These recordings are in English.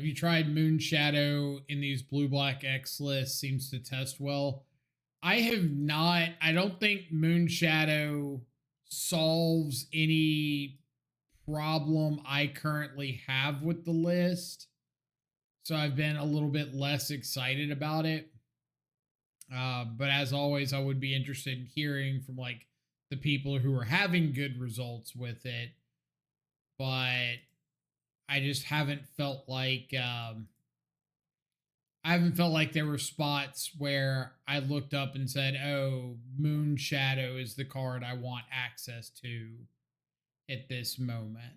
Have you tried Moon Shadow in these blue-black X lists? Seems to test well. I have not. I don't think Moon Shadow solves any problem I currently have with the list. So I've been a little bit less excited about it. But as always, I would be interested in hearing from like the people who are having good results with it. But I just haven't felt like there were spots where I looked up and said, "Oh, Moon Shadow is the card I want access to at this moment."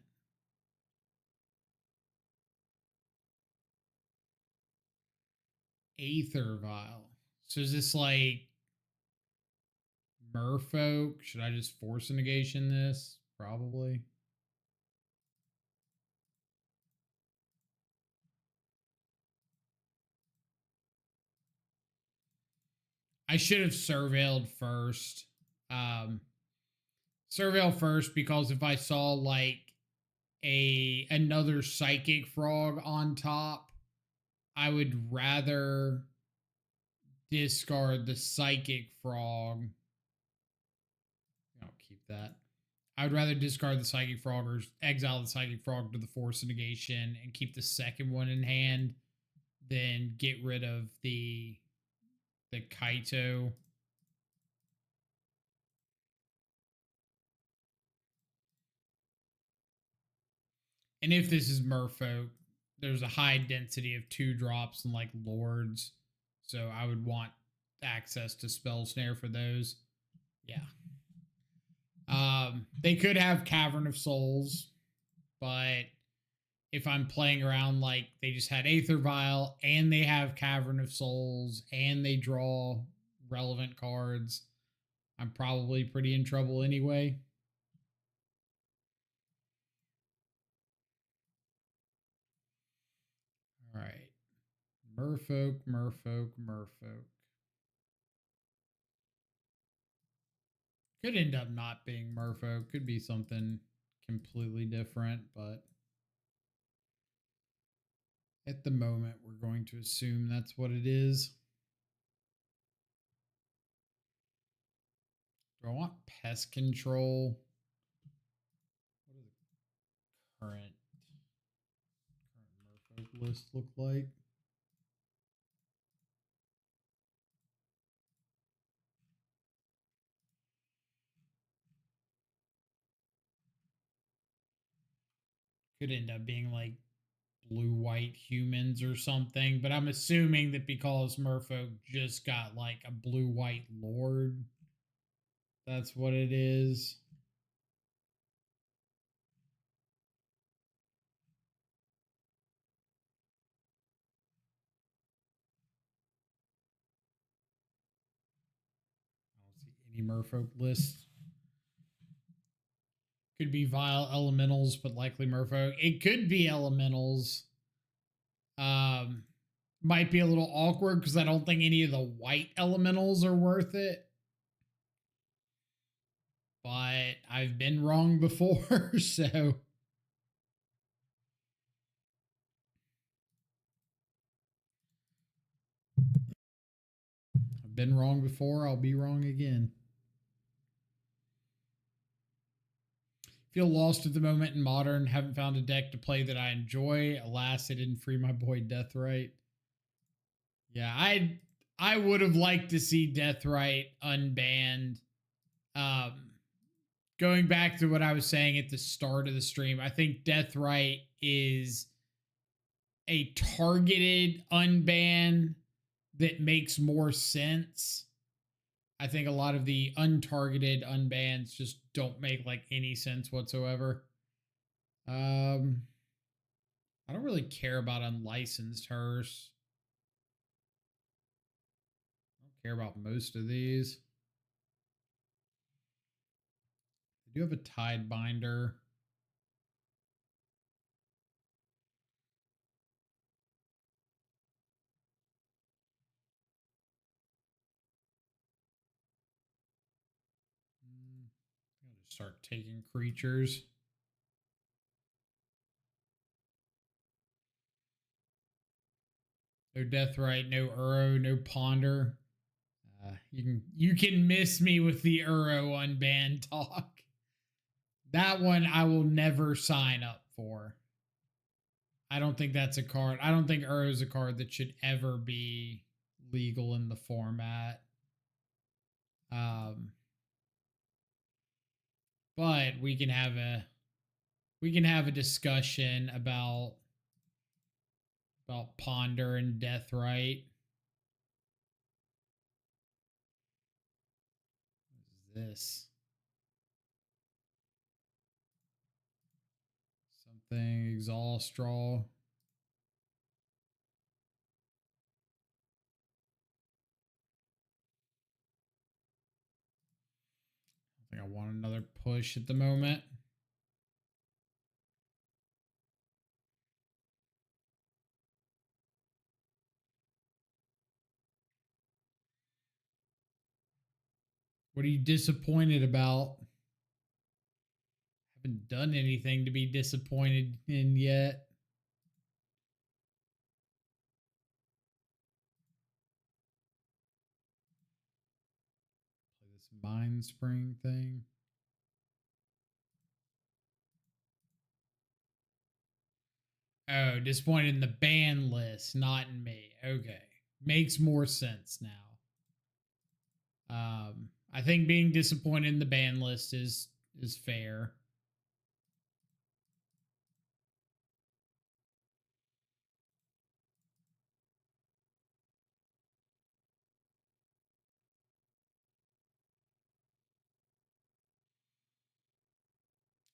Aether Vial. So is this like Merfolk? Should I just force a negation this? Probably. I should have surveilled first. Surveil first because if I saw like another psychic frog on top, I would rather discard the psychic frog. I'll keep that. I would rather discard the psychic frog or exile the psychic frog to the force negation and keep the second one in hand than get rid of the Kaito. And if this is Merfolk, there's a high density of 2-drops and like lords. So I would want access to Spell Snare for those. Yeah. They could have Cavern of Souls, but if I'm playing around like they just had Aether Vial and they have Cavern of Souls and they draw relevant cards, I'm probably pretty in trouble anyway. All right. Merfolk. Could end up not being Merfolk. Could be something completely different, but at the moment, we're going to assume that's what it is. Do I want pest control? What does the current Merfolk list look like? Could end up being like blue-white humans or something, but I'm assuming that because Merfolk just got like a blue-white lord, that's what it is. I don't see any Merfolk lists. Could be vile elementals, but likely Merfolk. It could be elementals. Might be a little awkward because I don't think any of the white elementals are worth it. But I've been wrong before, so. I've been wrong before, I'll be wrong again. Feel lost at the moment in Modern. Haven't found a deck to play that I enjoy. Alas, I didn't free my boy Deathrite. Yeah, I would have liked to see Deathrite unbanned. Going back to what I was saying at the start of the stream, I think Deathrite is a targeted unban that makes more sense. I think a lot of the untargeted unbans just don't make like any sense whatsoever. I don't really care about unlicensed hearse. I don't care about most of these. I do have a Tide Binder. I'm gonna start taking creatures. No Deathrite, no Uro, no Ponder. You can miss me with the Uro unbanned talk. That one I will never sign up for. I don't think that's a card. I don't think Uro is a card that should ever be legal in the format. Um, but we can have a discussion about Ponder and Deathrite. What is this? Something exhaust straw. I think I want another push at the moment. What are you disappointed about? Haven't done anything to be disappointed in yet. Play this Mind Spring thing. Oh, disappointed in the ban list, not in me. Okay. Makes more sense now. I think being disappointed in the ban list is fair.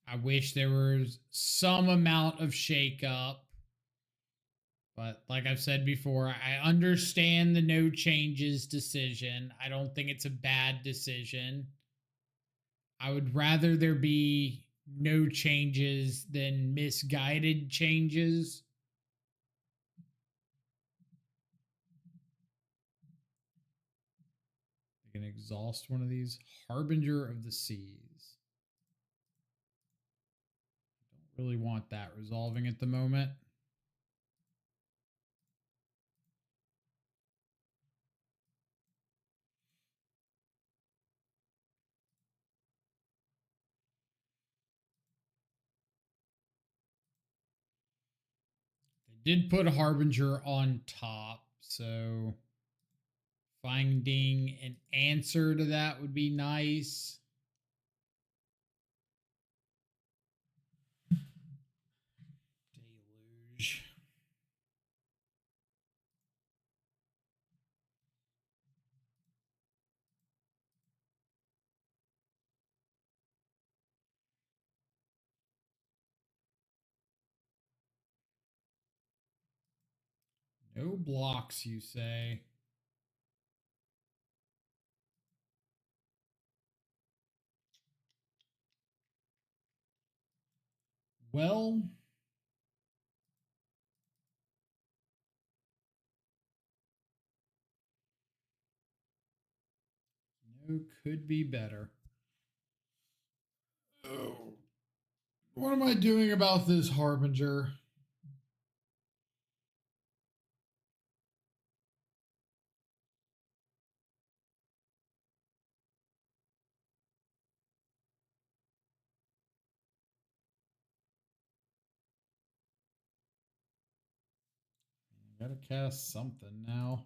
I wish there was some amount of shakeup. But like I've said before, I understand the no changes decision. I don't think it's a bad decision. I would rather there be no changes than misguided changes. I can exhaust one of these. Harbinger of the Seas. Don't really want that resolving at the moment. They did put Harbinger on top, so finding an answer to that would be nice. Deluge. No blocks, you say? Well, no could be better. Oh. What am I doing about this Harbinger? I gotta cast something now.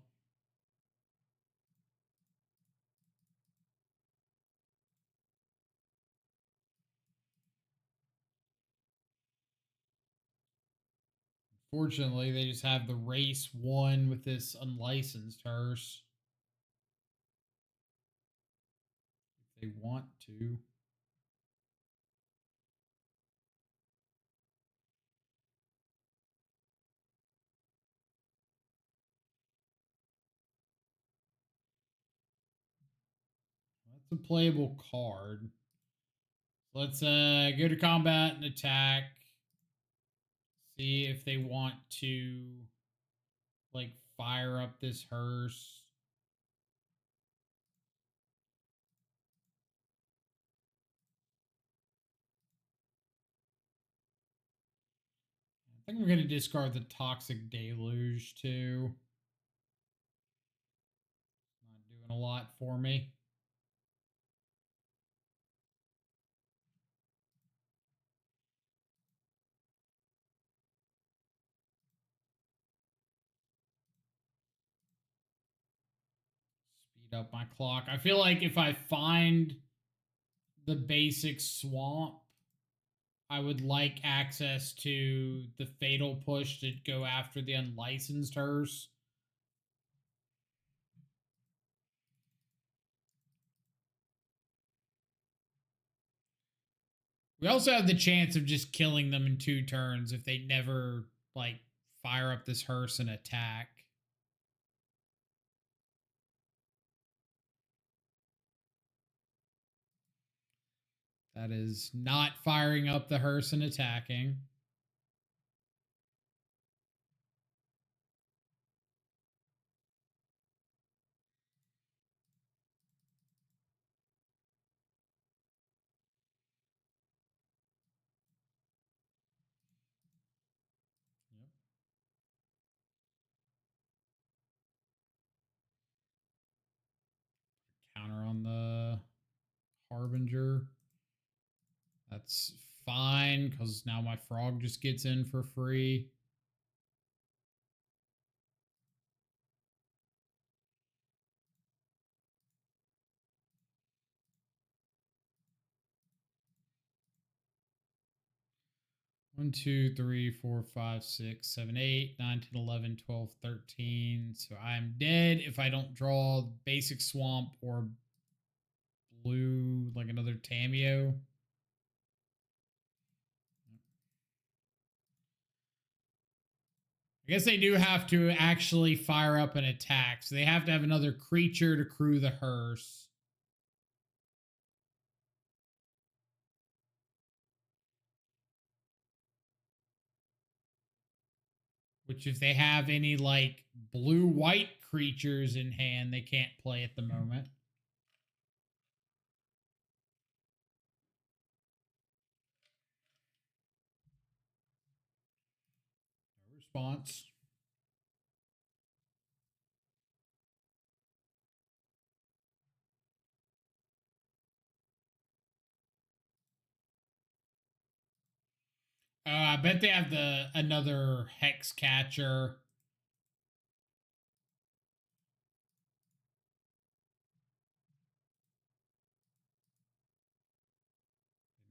Fortunately, they just have the race one with this unlicensed hearse. If they want to. That's a playable card. Let's go to combat and attack. See if they want to like fire up this hearse. I think I'm going to discard the Toxic Deluge too. a lot for me. Speed up my clock. I feel like if I find the basic swamp, I would like access to the fatal push to go after the unlicensed hearse. We also have the chance of just killing them in 2 turns if they never like fire up this hearse and attack. That is not firing up the hearse and attacking. Yep. Counter on the Harbinger. That's fine because now my frog just gets in for free. One, 2, 3, 4, 5, 6, 7, 8, 9, 10, 11, 12, 13. So I'm dead if I don't draw basic swamp or blue, like another Tameo. I guess they do have to actually fire up an attack. So they have to have another creature to crew the hearse. Which if they have any like blue-white creatures in hand, they can't play at the moment. No response. I bet they have the another hex catcher.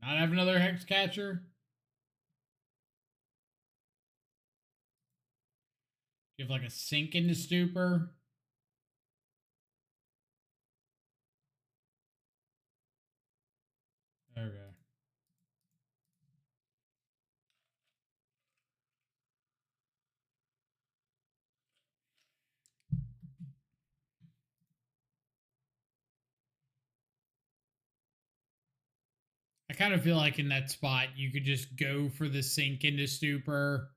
Not have another hex catcher. You have like a sink into stupor. Okay. I kind of feel like in that spot you could just go for the sink into stupor,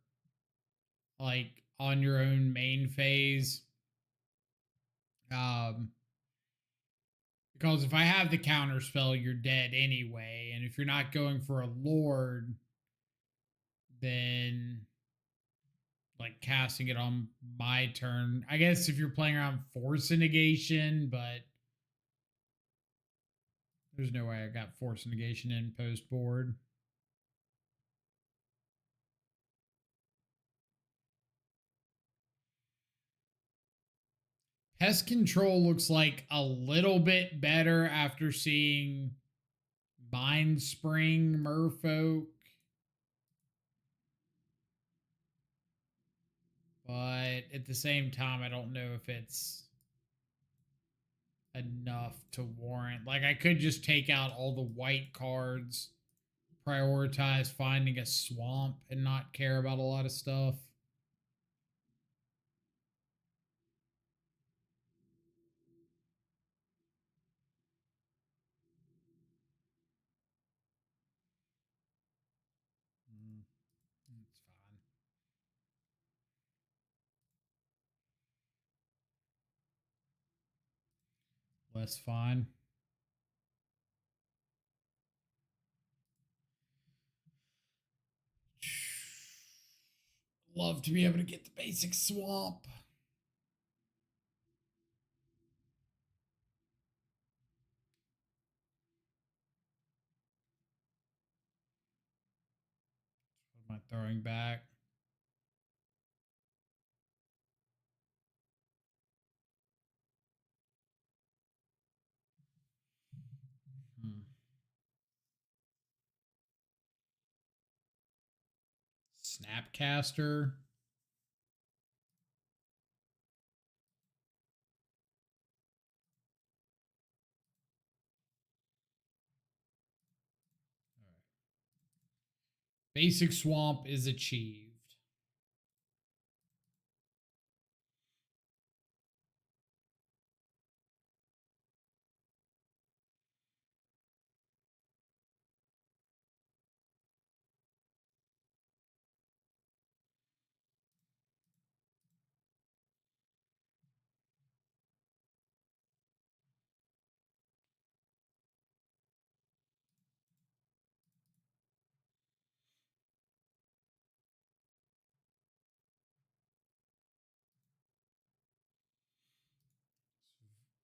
like on your own main phase. Because if I have the counter spell, you're dead anyway, and if you're not going for a lord, then like casting it on my turn. I guess if you're playing around force negation, but there's no way I got force negation in post board. Pest control looks like a little bit better after seeing Mind Spring Merfolk. But at the same time, I don't know if it's enough to warrant. Like, I could just take out all the white cards, prioritize finding a swamp, and not care about a lot of stuff. It's fine. Less fine. Love to be able to get the basic swamp. Am I throwing back? Snapcaster. Basic swamp is achieved.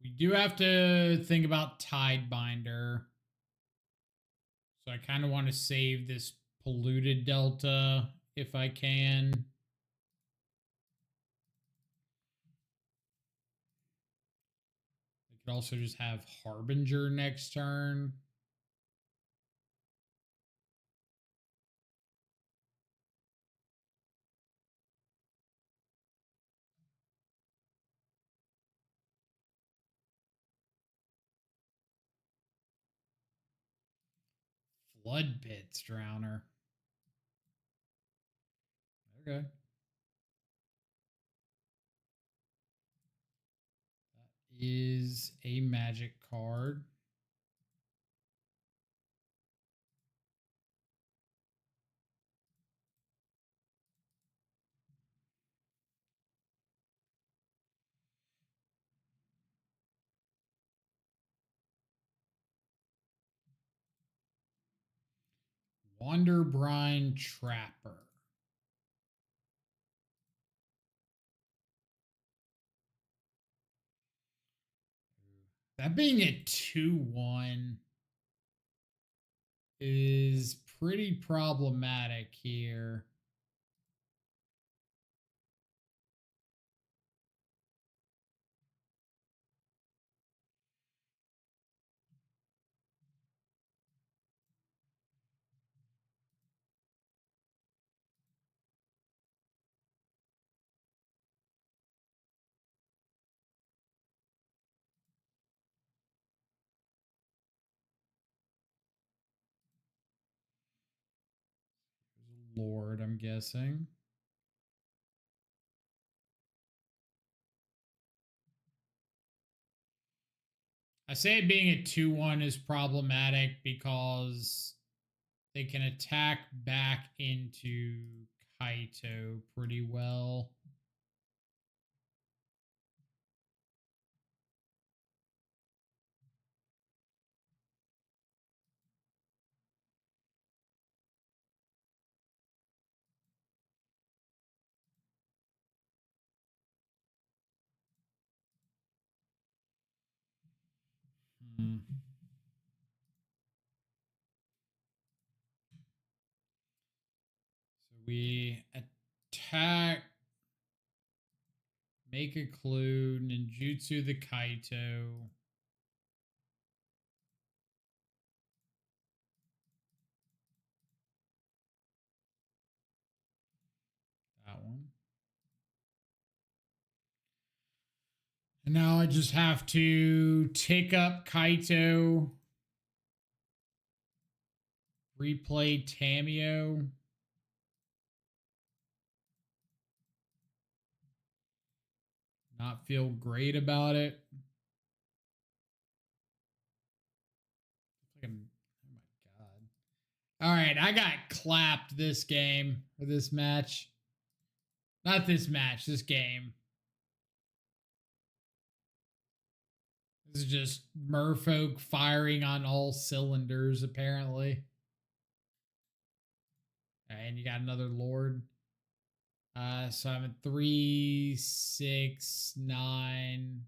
We do have to think about Tidebinder. So I kind of want to save this polluted delta if I can. I could also just have Harbinger next turn. Flood Pits Drowner. Okay. That is a magic card. Wanderbrine Trapper. That being a 2/1 is pretty problematic here. Lord, I'm guessing. I say it being a 2/1 is problematic because they can attack back into Kaito pretty well. Hmm. So we attack, make a clue, ninjutsu the Kaito. That one. And now I just have to tick up Kaito, replay Tamio. Not feel great about it. Oh my god. All right, I got clapped this game or this match. Not this match, this game. This is just merfolk firing on all cylinders, apparently. And you got another Lord. So I'm at 3, 6, 9.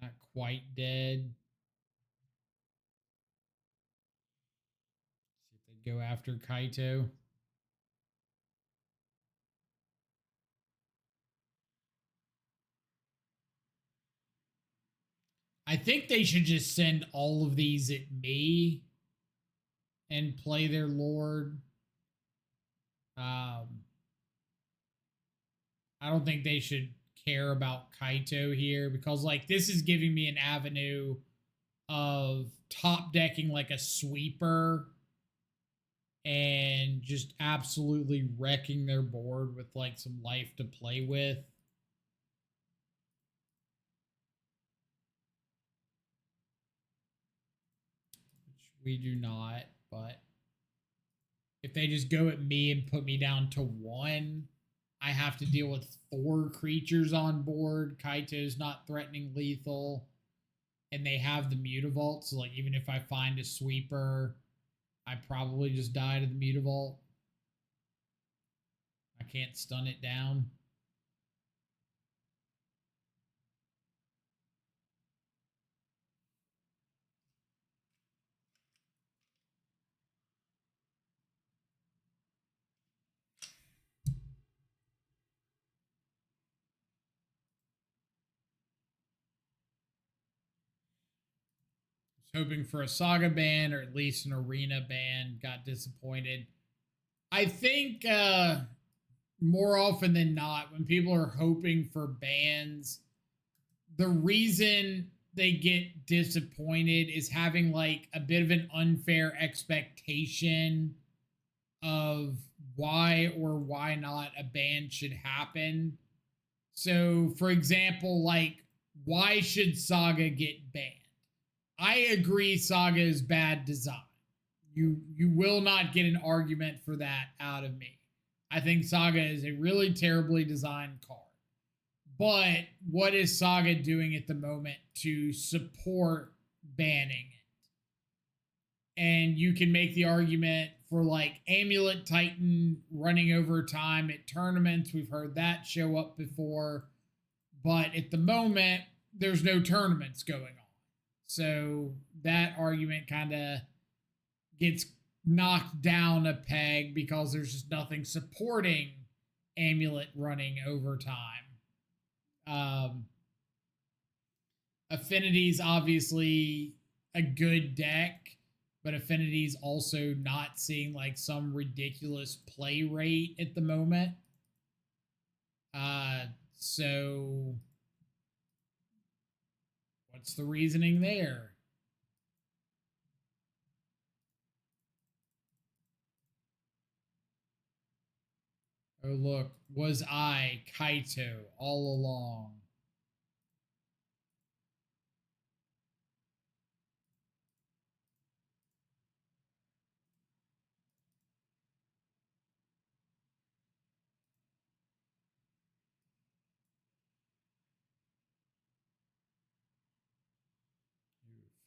Not quite dead. See if they go after Kaito. I think they should just send all of these at me and play their Lord. I don't think they should care about Kaito here because, like, this is giving me an avenue of top decking like a sweeper and just absolutely wrecking their board with like some life to play with. Which we do not, but if they just go at me and put me down to 1, I have to deal with 4 creatures on board. Kaito's not threatening lethal, and they have the Mutavault, so like even if I find a sweeper, I probably just die to the Mutavault. I can't stun it down. Hoping for a Saga ban or at least an Arena ban. Got disappointed. I think more often than not, when people are hoping for bans, the reason they get disappointed is having like a bit of an unfair expectation of why or why not a ban should happen. So, for example, like, why should Saga get banned? I agree Saga is bad design. You will not get an argument for that out of me. I think Saga is a really terribly designed card. But what is Saga doing at the moment to support banning it? And you can make the argument for like Amulet Titan running over time at tournaments. We've heard that show up before. But at the moment, there's no tournaments going on. So that argument kind of gets knocked down a peg because there's just nothing supporting Amulet running over time. Affinity's obviously a good deck, but Affinity's also not seeing like some ridiculous play rate at the moment. So what's the reasoning there? Oh, look, was I Kaito all along?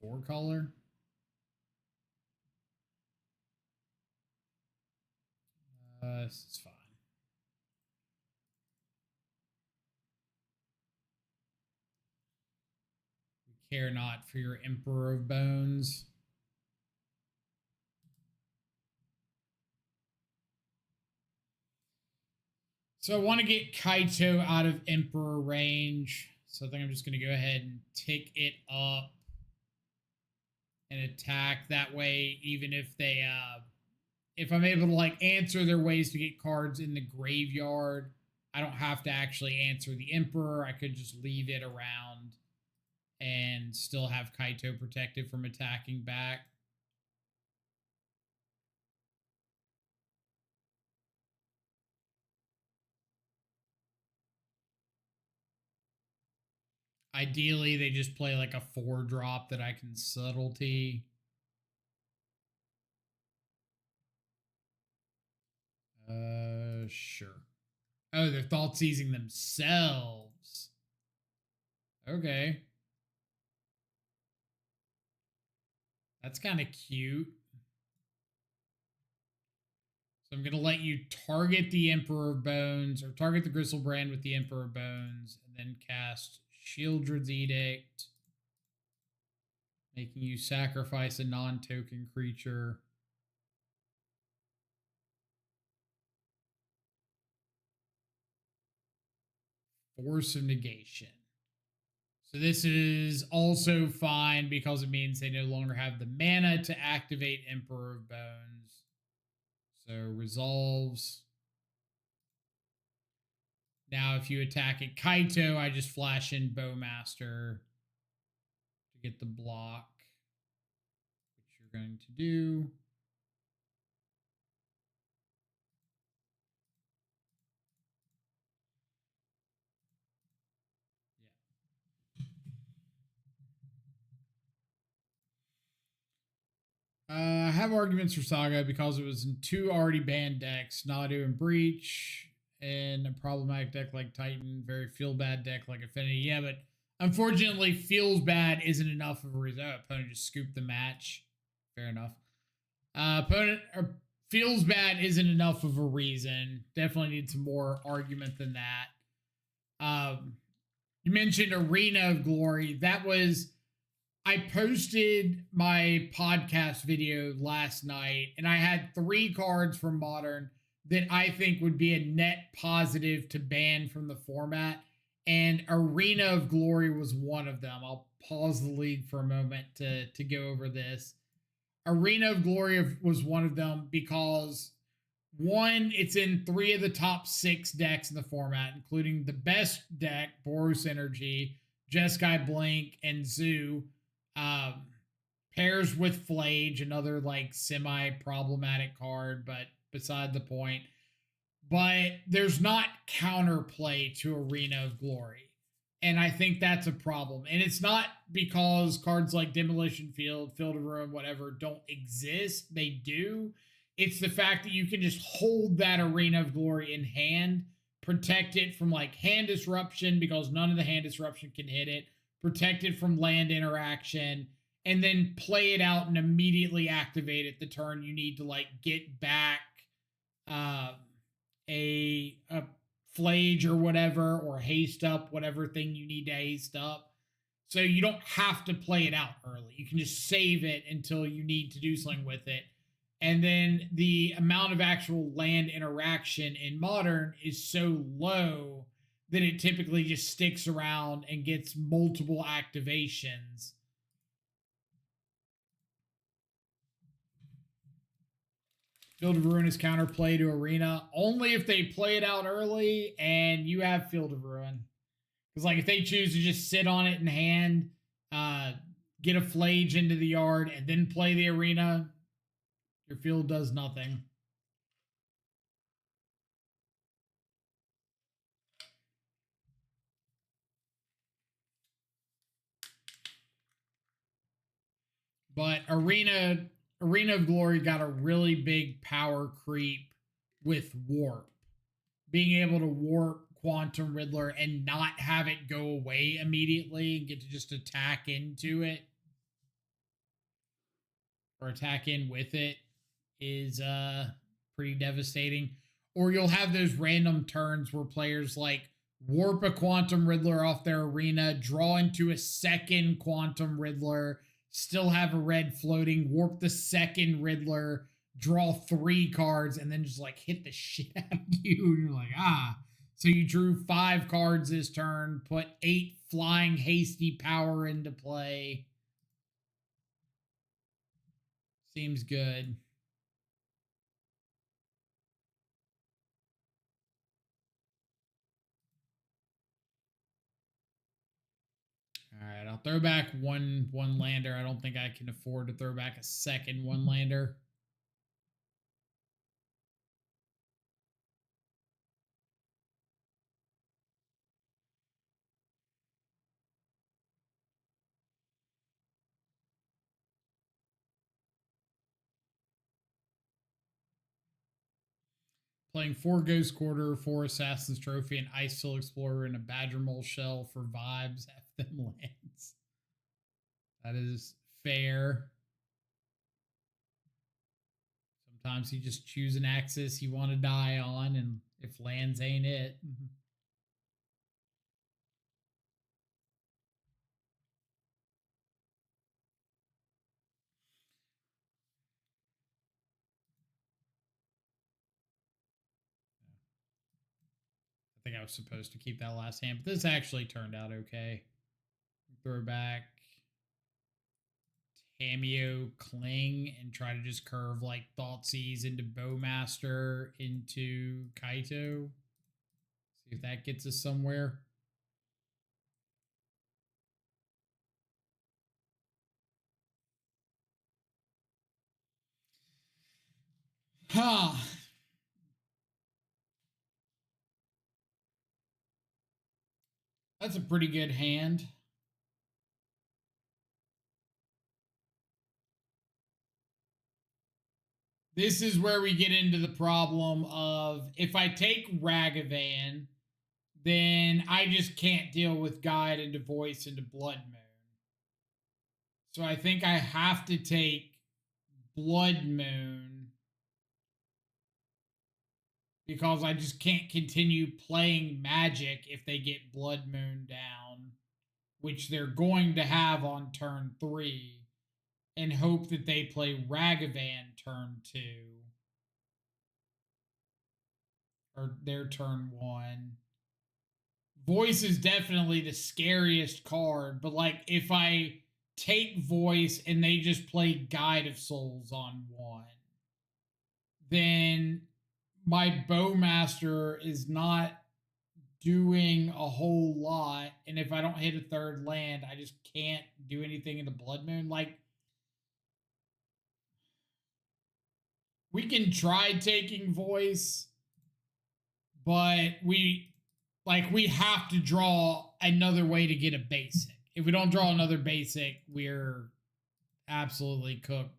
Four color? This is fine. We care not for your Emperor of Bones. So I want to get Kaito out of Emperor range. So I think I'm just going to go ahead and tick it up and attack. That way, even if they, if I'm able to like answer their ways to get cards in the graveyard, I don't have to actually answer the Emperor. I could just leave it around and still have Kaito protected from attacking back. Ideally, they just play like a 4-drop that I can subtlety. Sure. Oh, they're thought seizing themselves. Okay. That's kind of cute. So I'm going to let you target the Emperor of Bones or target the Gristlebrand with the Emperor of Bones and then cast Shieldred's Edict, making you sacrifice a non-token creature. Force of Negation. So this is also fine because it means they no longer have the mana to activate Emperor of Bones. So resolves. Now if you attack at Kaito, I just flash in Bowmaster to get the block, which you're going to do. I have arguments for Saga because it was in two already banned decks, Nadu and Breach, and a problematic deck like Titan, very feel bad deck like Affinity. Yeah, but unfortunately, feels bad isn't enough of a reason. Opponent just scooped the match. Fair enough. Opponent or feels bad isn't enough of a reason. Definitely need some more argument than that. You mentioned Arena of Glory. That was I posted my podcast video last night, and I had 3 cards from Modern that I think would be a net positive to ban from the format. And Arena of Glory was one of them. I'll pause the league for a moment to go over this. Arena of Glory was one of them because one, it's in 3 of the top 6 decks in the format, including the best deck, Boros Energy, Jeskai Blink, and Zoo. Pairs with Flage, another like semi-problematic card, but beside the point. But there's not counterplay to Arena of Glory. And I think that's a problem. And it's not because cards like Demolition Field, Field of Ruin, whatever, don't exist. They do. It's the fact that you can just hold that Arena of Glory in hand, protect it from like hand disruption because none of the hand disruption can hit it, protect it from land interaction, and then play it out and immediately activate it the turn you need to like get back a flage or whatever, or haste up whatever thing you need to haste up. So you don't have to play it out early. You can just save it until you need to do something with it. And then the amount of actual land interaction in Modern is so low that it typically just sticks around and gets multiple activations. Field of Ruin is counterplay to Arena only if they play it out early and you have Field of Ruin. Because like if they choose to just sit on it in hand, get a Flage into the yard, and then play the Arena, your field does nothing. But Arena of Glory got a really big power creep with Warp. Being able to warp Quantum Riddler and not have it go away immediately and get to just attack into it or attack in with it is pretty devastating. Or you'll have those random turns where players like warp a Quantum Riddler off their arena, draw into a second Quantum Riddler, still have a red floating, warp the second Riddler, draw 3 cards, and then just like hit the shit out of you. And you're like, ah. So you drew 5 cards this turn, put 8 flying hasty power into play. Seems good. All right, I'll throw back one lander. I don't think I can afford to throw back a second one lander. Playing 4 Ghost Quarter, 4 Assassin's Trophy, an Ice Hill Explorer, and a Badger Mole Shell for vibes. F them lands. That is fair. Sometimes you just choose an axis you want to die on, and if lands ain't it. I think I was supposed to keep that last hand, but this actually turned out okay. Throw back Cameo Cling and try to just curve like Thoughtseize into Bowmaster into Kaito. See if that gets us somewhere. Huh. That's a pretty good hand. This is where we get into the problem of if I take Ragavan, then I just can't deal with Guide into Voice into Blood Moon. So I think I have to take Blood Moon because I just can't continue playing Magic if they get Blood Moon down, which they're going to have on turn 3, and hope that they play Ragavan turn 2 or their turn 1. Voice is definitely the scariest card, but like if I take Voice and they just play Guide of Souls on 1, then my Bowmaster is not doing a whole lot. And if I don't hit a third land, I just can't do anything in the Blood Moon. Like, we can try taking Voice, but we have to draw another way to get a basic. If we don't draw another basic, we're absolutely cooked.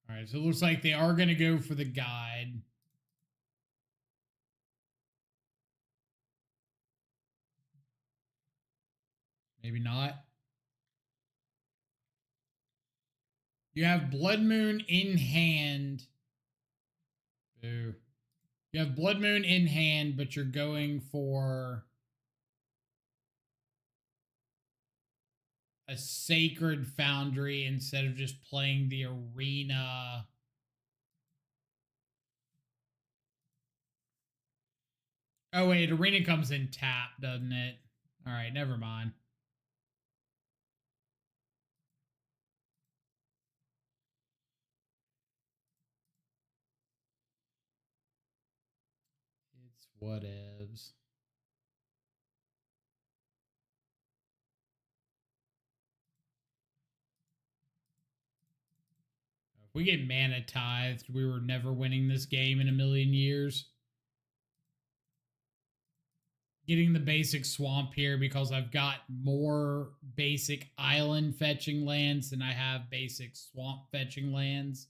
All right, so it looks like they are going to go for the Guide. Maybe not. You have Blood Moon in hand. Boo. You have Blood Moon in hand, but you're going for a Sacred Foundry instead of just playing the Arena. Oh, wait, Arena comes in tap, doesn't it? All right, never mind. It's whatevs. If we get mana tithed, we were never winning this game in a million years. Getting the basic swamp here because I've got more basic island fetching lands than I have basic swamp fetching lands.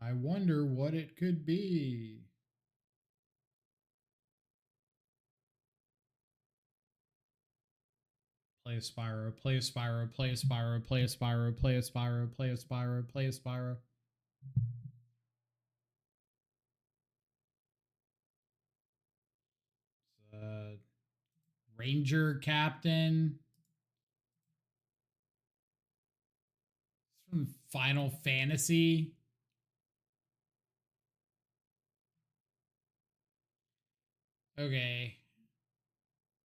I wonder what it could be. Play a Spyro, play a Spyro, play a Spyro, play a Spyro, play a Spyro, play a Spyro, play a Spyro. Ranger Captain. It's from Final Fantasy. Okay.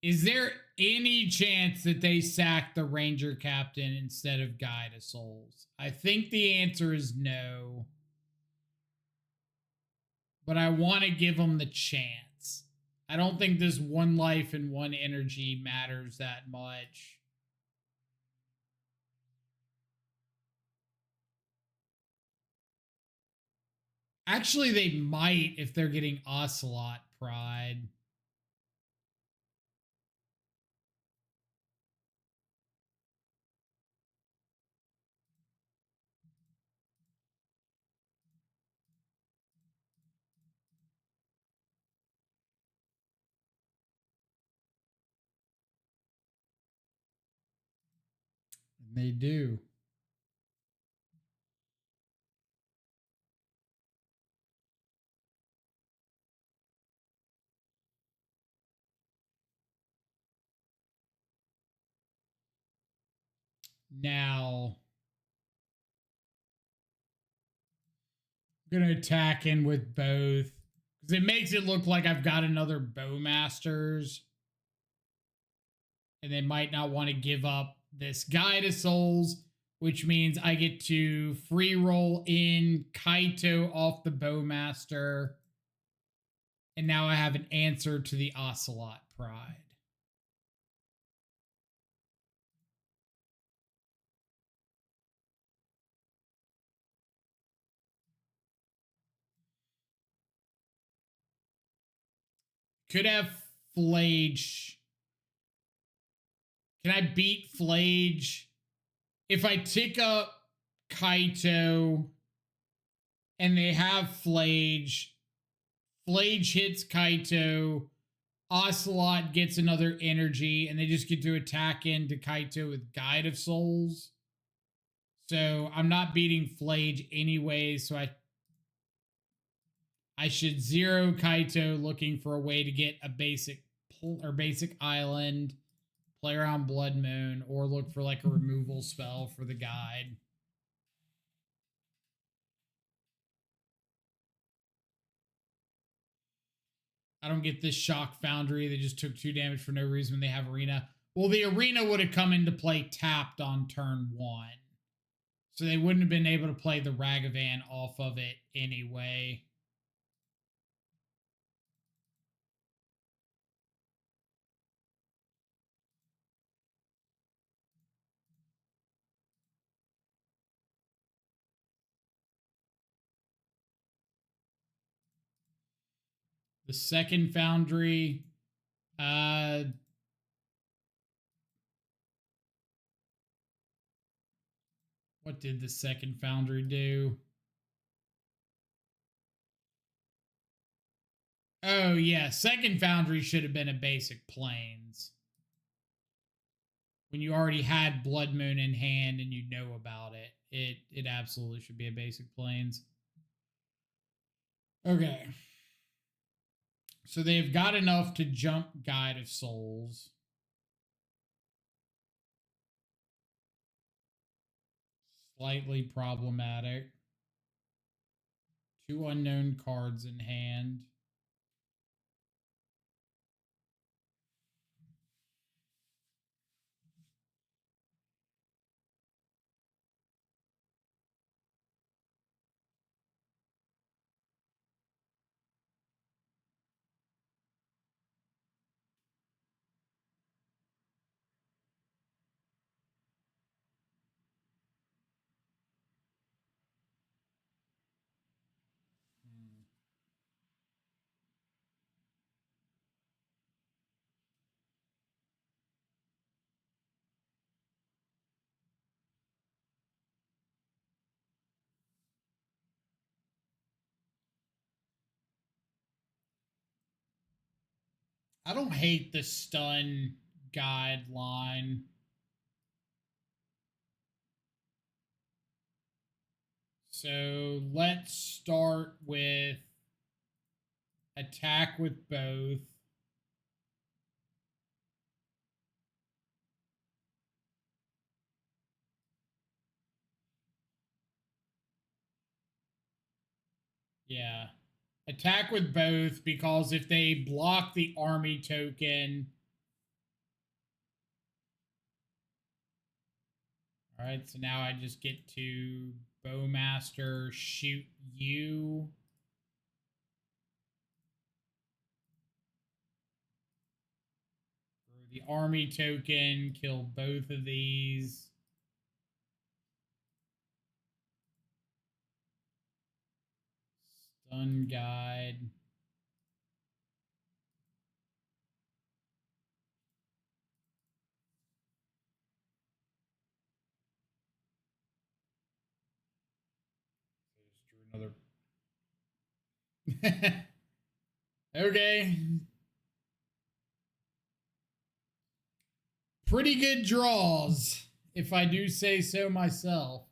Is there any chance that they sack the Ranger Captain instead of Guide of Souls? I think the answer is no. But I want to give them the chance. I don't think this one life and one energy matters that much. Actually, they might if they're getting Ocelot Pride. They do. Now, I'm going to attack in with both. Because it makes it look like I've got another Bowmasters. And they might not want to give up this Guide of Souls, which means I get to free roll in Kaito off the Bowmaster. And now I have an answer to the Ocelot Pride. Could have Flage. Can I beat Flage? If I tick up Kaito and they have Flage, Flage hits Kaito, Ocelot gets another energy, and they just get to attack into Kaito with Guide of Souls. So I'm not beating Flage anyway, so I should zero Kaito, looking for a way to get a basic island, play around Blood Moon, or look for like a removal spell for the Guide. I don't get this Shock Foundry. They just took 2 damage for no reason when they have Arena. Well, the Arena would have come into play tapped on turn 1. So they wouldn't have been able to play the Ragavan off of it anyway. The second Foundry, what did the second Foundry do? Oh, yeah. Second Foundry should have been a basic Plains. When you already had Blood Moon in hand and you know about it, it absolutely should be a basic Plains. Okay. So they've got enough to jump Guide of Souls. Slightly problematic. 2 unknown cards in hand. I don't hate the stun guideline. So let's start with attack with both. Yeah. Attack with both, because if they block the army token... All right, so now I just get to Bowmaster, shoot you. For the army token, kill both of these. Stun Guide. Another. Okay. Pretty good draws. if I do say so myself.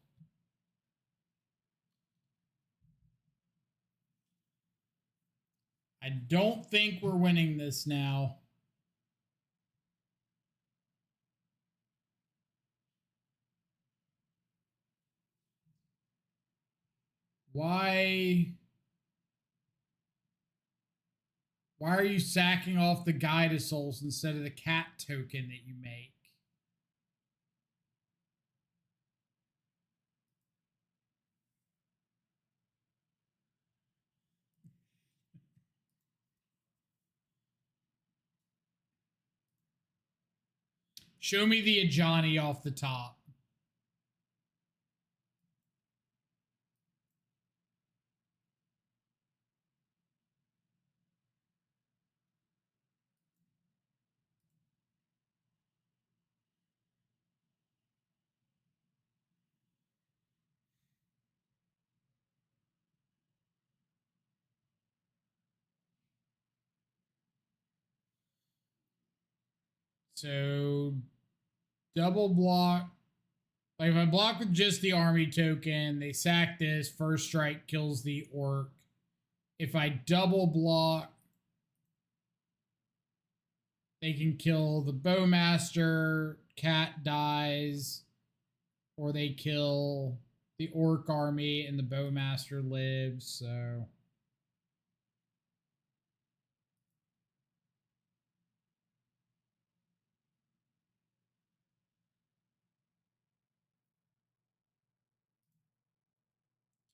I don't think we're winning this now. Why are you sacking off the Guide Souls instead of the cat token that you make? Show me the Ajani off the top. So double block. Like if I block with just the army token, they sack this. First strike kills the orc. If I double block, they can kill the bowmaster. Cat dies, or they kill the orc army and the bowmaster lives. So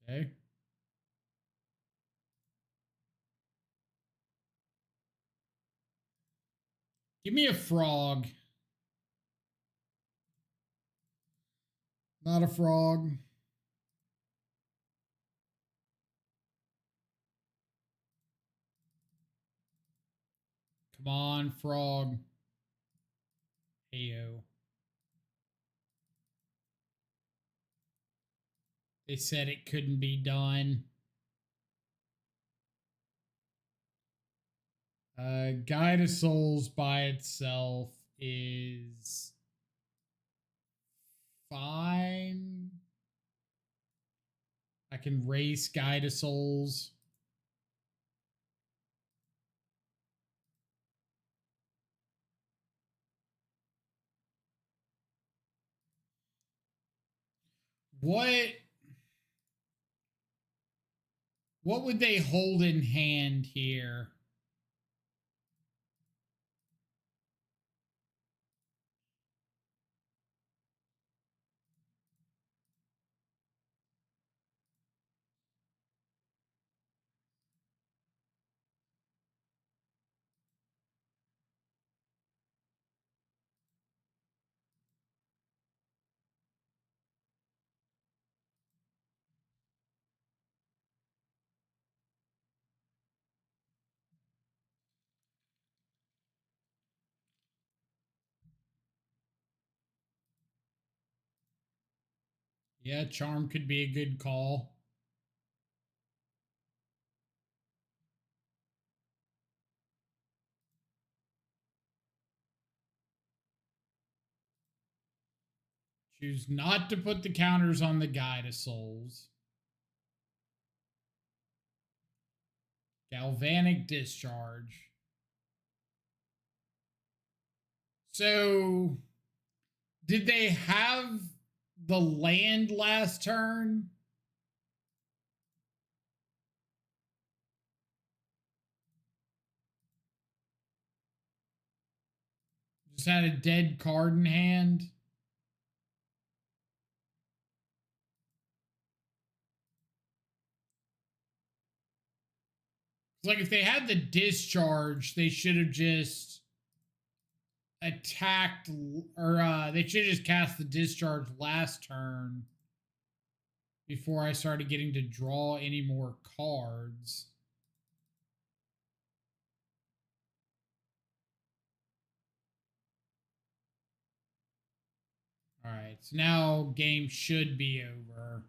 okay. Give me a frog. Not a frog. Come on, frog. Heyo. They said it couldn't be done. Guide of Souls by itself is fine. I can race Guide of Souls. What would they hold in hand here? Yeah, Charm could be a good call. Choose not to put the counters on the Guide of Souls. Galvanic Discharge. So, did they have the land last turn? Just had a dead card in hand. Like if they had the discharge, they should have just attacked, or they should have just cast the discharge last turn before I started getting to draw any more cards. All right, so now game should be over.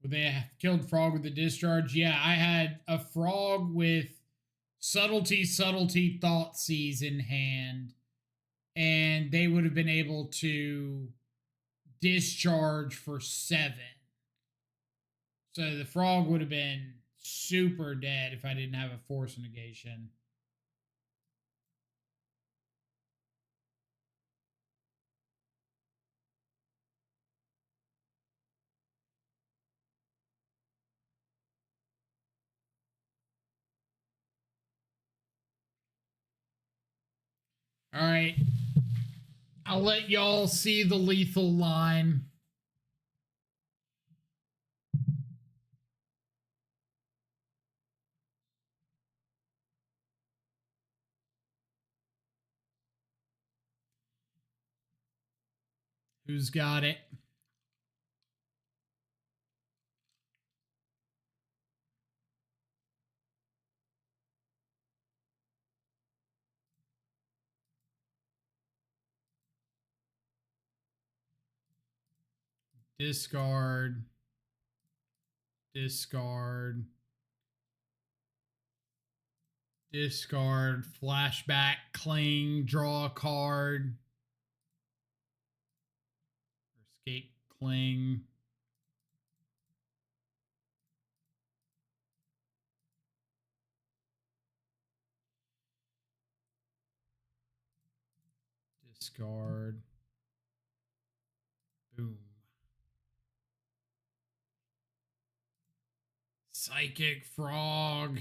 They killed frog with the discharge. Yeah, I had a frog with subtlety, thought seize in hand, and they would have been able to discharge for 7. So the frog would have been super dead if I didn't have a force negation. All right. I'll let y'all see the lethal line. Who's got it? Discard. Discard. Discard. Flashback. Cling. Draw a card. Escape. Cling. Discard. Boom. Psychic Frog.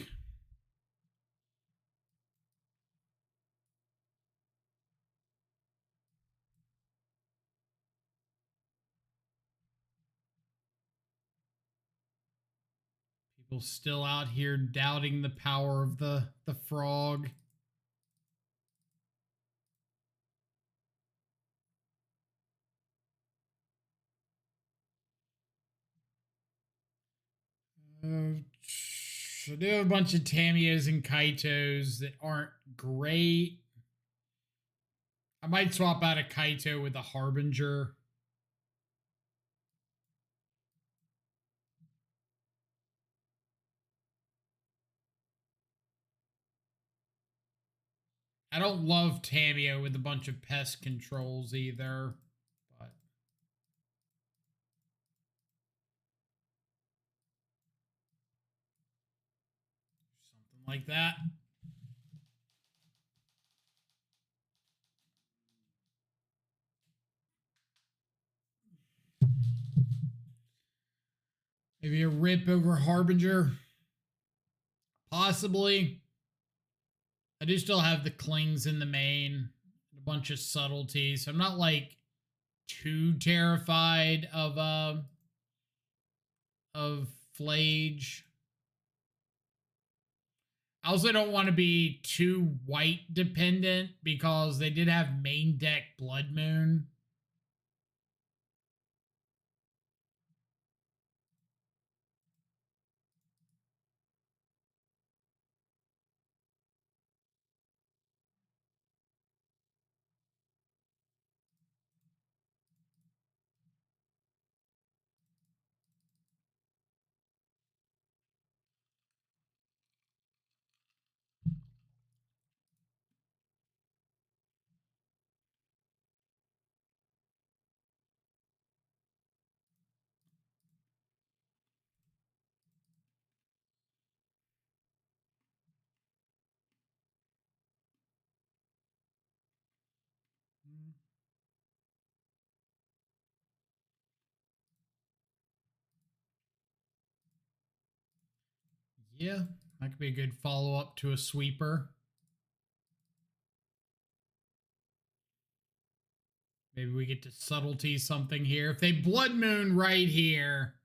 People still out here doubting the power of the frog. I do have a bunch of Tamios and Kaitos that aren't great. I might swap out a Kaito with a Harbinger. I don't love Tamio with a bunch of pest controls either, but something like that. Maybe a rip over Harbinger. Possibly. I do still have the clings in the main, a bunch of subtleties. So I'm not like too terrified of Flage. I also don't want to be too white dependent because they did have main deck Blood Moon. Yeah, that could be a good follow up to a sweeper. Maybe we get to subtlety something here. If they Blood Moon right here,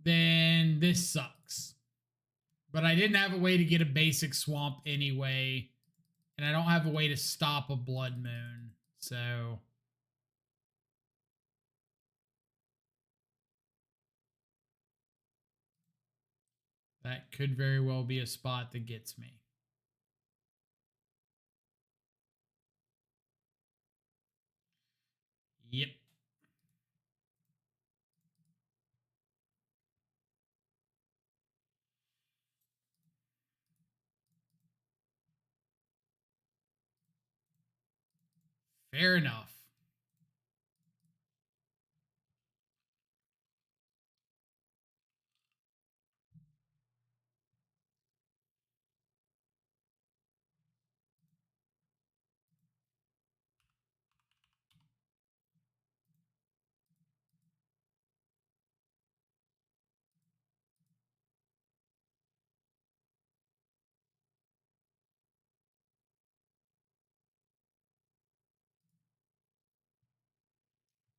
then this sucks. But I didn't have a way to get a basic swamp anyway. And I don't have a way to stop a Blood Moon. So that could very well be a spot that gets me. Yep. Fair enough.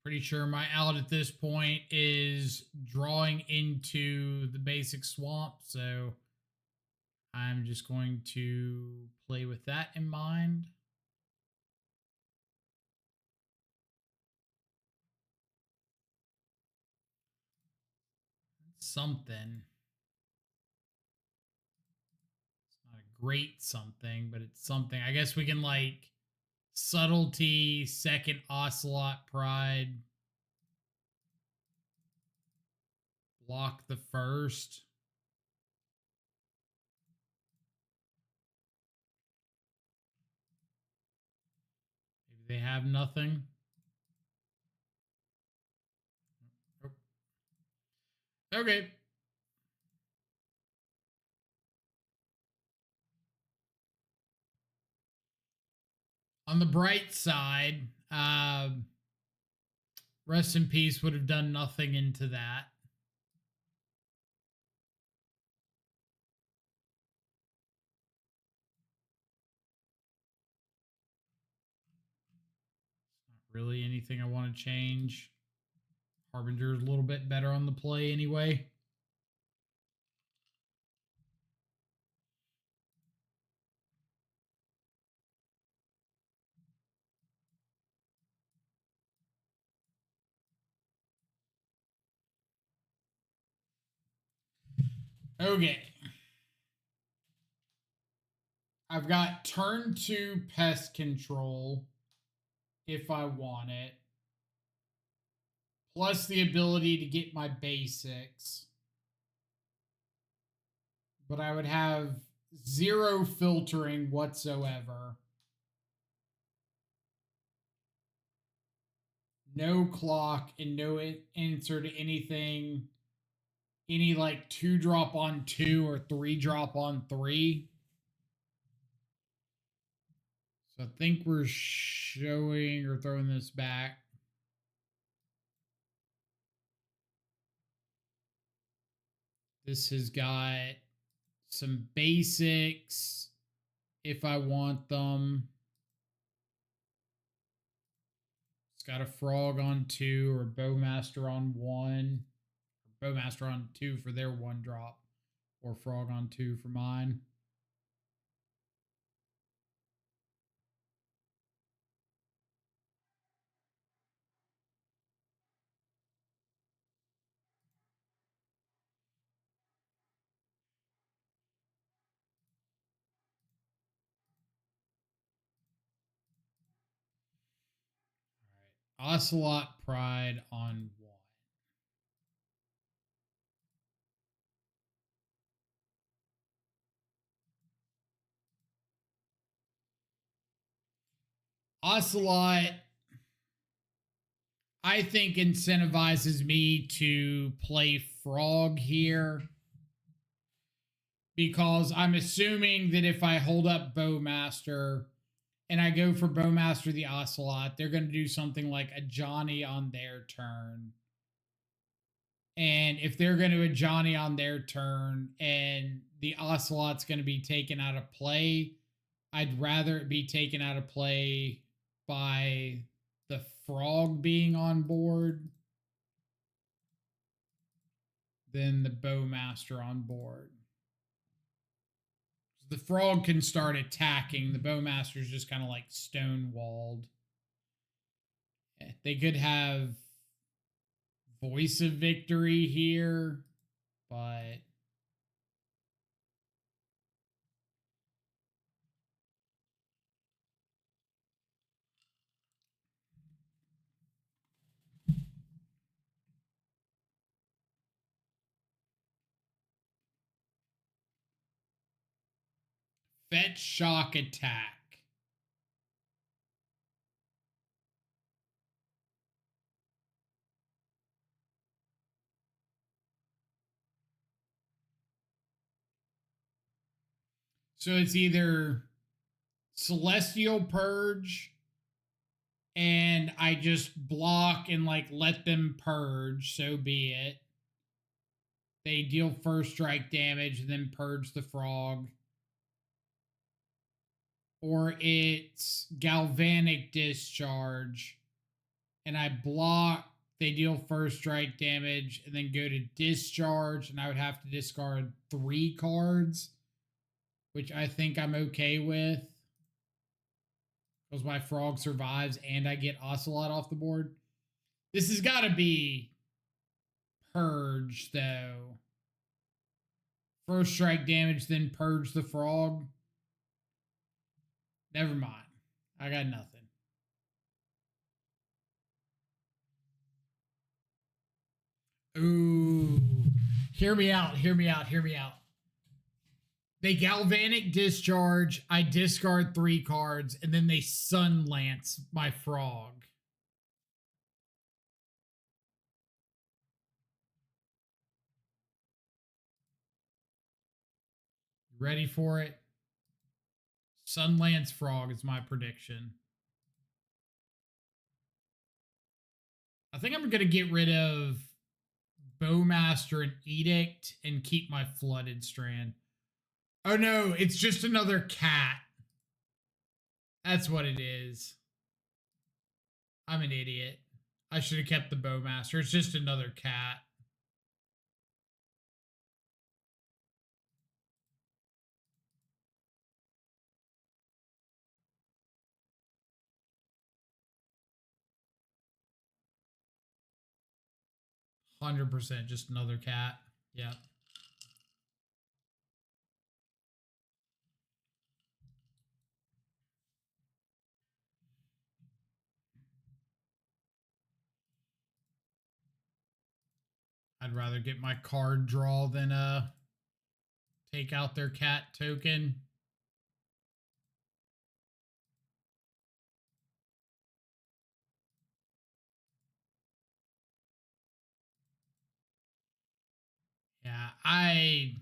Pretty sure my out at this point is drawing into the basic swamp, so I'm just going to play with that in mind. Something. It's not a great something, but it's something. I guess we can like subtlety, second ocelot pride, block the first. Maybe they have nothing. Okay. On the bright side, Rest in Peace would have done nothing into that. Not really anything I want to change. Harbinger's a little bit better on the play anyway. Okay. I've got turn 2 pest control if I want it. Plus the ability to get my basics. But I would have 0 filtering whatsoever. No clock and no answer to anything. Any like 2-drop on 2 or 3-drop on 3. So I think we're showing or throwing this back. This has got some basics if I want them. It's got a frog on 2 or bowmaster on 1. Or bowmaster on 2 for their 1-drop. Or frog on 2 for mine. All right. Ocelot Pride on 1. Ocelot, I think, incentivizes me to play frog here. Because I'm assuming that if I hold up Bowmaster and I go for Bowmaster the Ocelot, they're going to do something like a Johnny on their turn. And if they're going to a Johnny on their turn and the Ocelot's going to be taken out of play, I'd rather it be taken out of play by the frog being on board than the Bowmaster on board. The frog can start attacking. The bowmaster's just kind of like stonewalled. They could have Voice of Victory here, but fetch shock attack. So it's either Celestial Purge and I just block and like let them purge, so be it. They deal first strike damage and then purge the frog. Or it's Galvanic Discharge and I block, they deal first strike damage and then go to discharge, and I would have to discard 3 cards, which I think I'm okay with because my frog survives and I get Ocelot off the board. This has got to be purge, though. First strike damage, then purge the frog. Never mind. I got nothing. Ooh. Hear me out. Hear me out. Hear me out. They Galvanic Discharge. I discard 3 cards, and then they Sun Lance my frog. Ready for it? Sun Lance frog is my prediction. I think I'm going to get rid of Bowmaster and Edict and keep my Flooded Strand. Oh no, it's just another cat. That's what it is. I'm an idiot. I should have kept the Bowmaster. It's just another cat. %, just another cat. Yeah. I'd rather get my card draw than take out their cat token. Yeah, I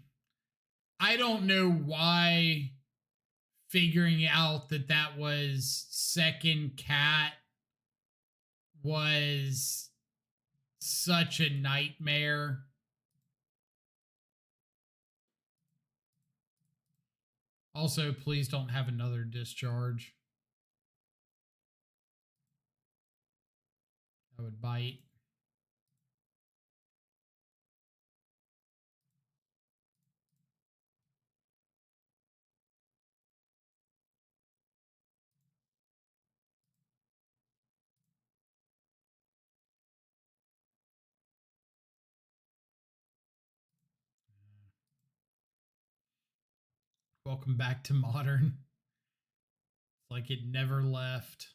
don't know why figuring out that that was second cat was such a nightmare. Also, please don't have another discharge. That would bite. Welcome back to Modern. It's like it never left.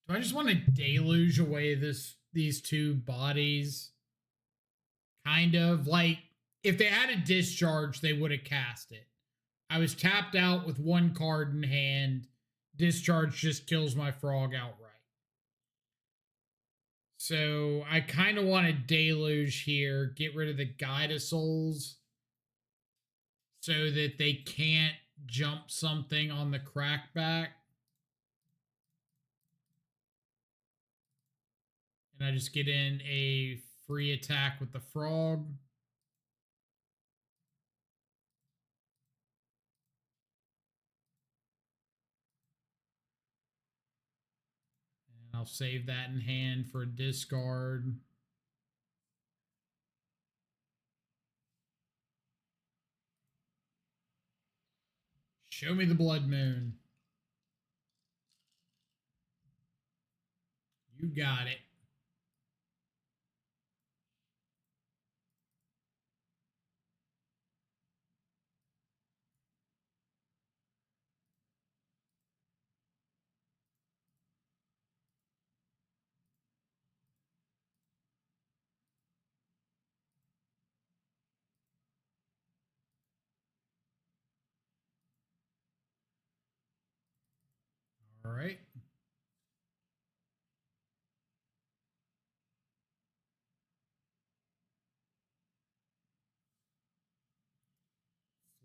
Do I just want to deluge away these 2 bodies? Kind of like if they had a discharge, they would have cast it. I was tapped out with 1 card in hand. Discharge just kills my frog outright. So I kind of want to deluge here, get rid of the Guide of Souls so that they can't jump something on the crackback. And I just get in a free attack with the frog. And I'll save that in hand for a discard. Show me the Blood Moon. You got it. All right.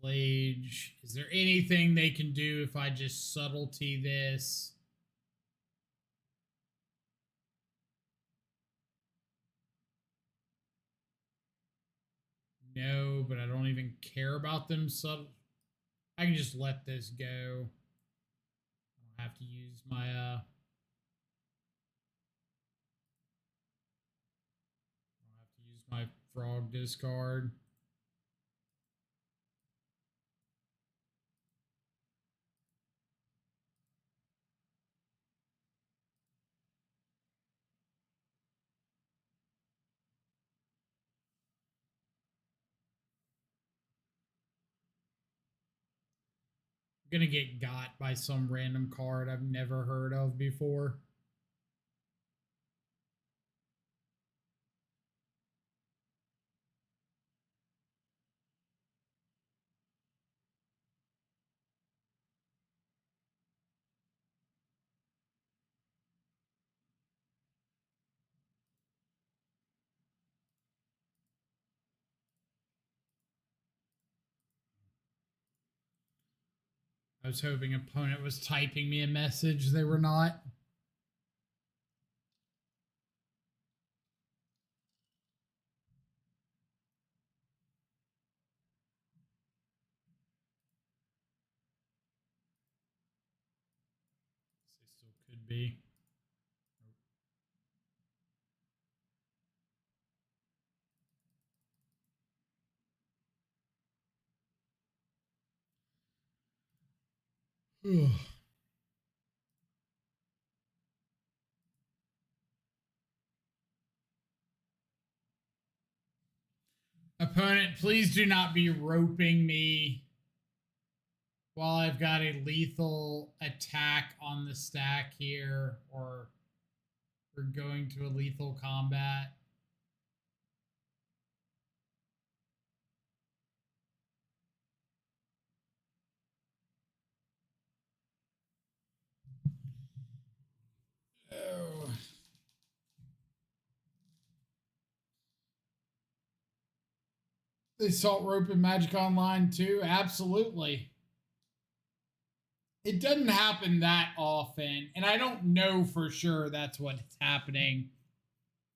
Flage. Is there anything they can do if I just subtlety this? No, but I don't even care about them subtle. I can just let this go. I don't have to use my I don't have to use my frog discard. I'm gonna get got by some random card I've never heard of before. I was hoping opponent was typing me a message. They were not. They still could be. Opponent, please do not be roping me while I've got a lethal attack on the stack here, or we're going to a lethal combat. Oh. They salt rope in Magic Online too? Absolutely. It doesn't happen that often, and I don't know for sure that's what's happening.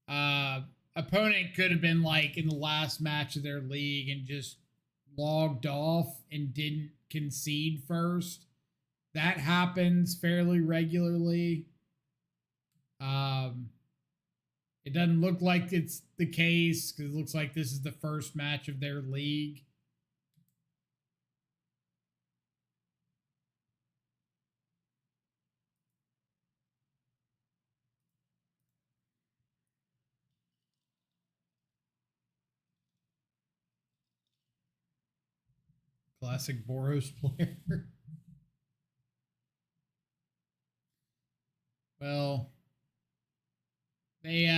Opponent could have been like in the last match of their league and just logged off and didn't concede first. That happens fairly regularly. It doesn't look like it's the case because it looks like this is the first match of their league. Classic Boros player. Well, they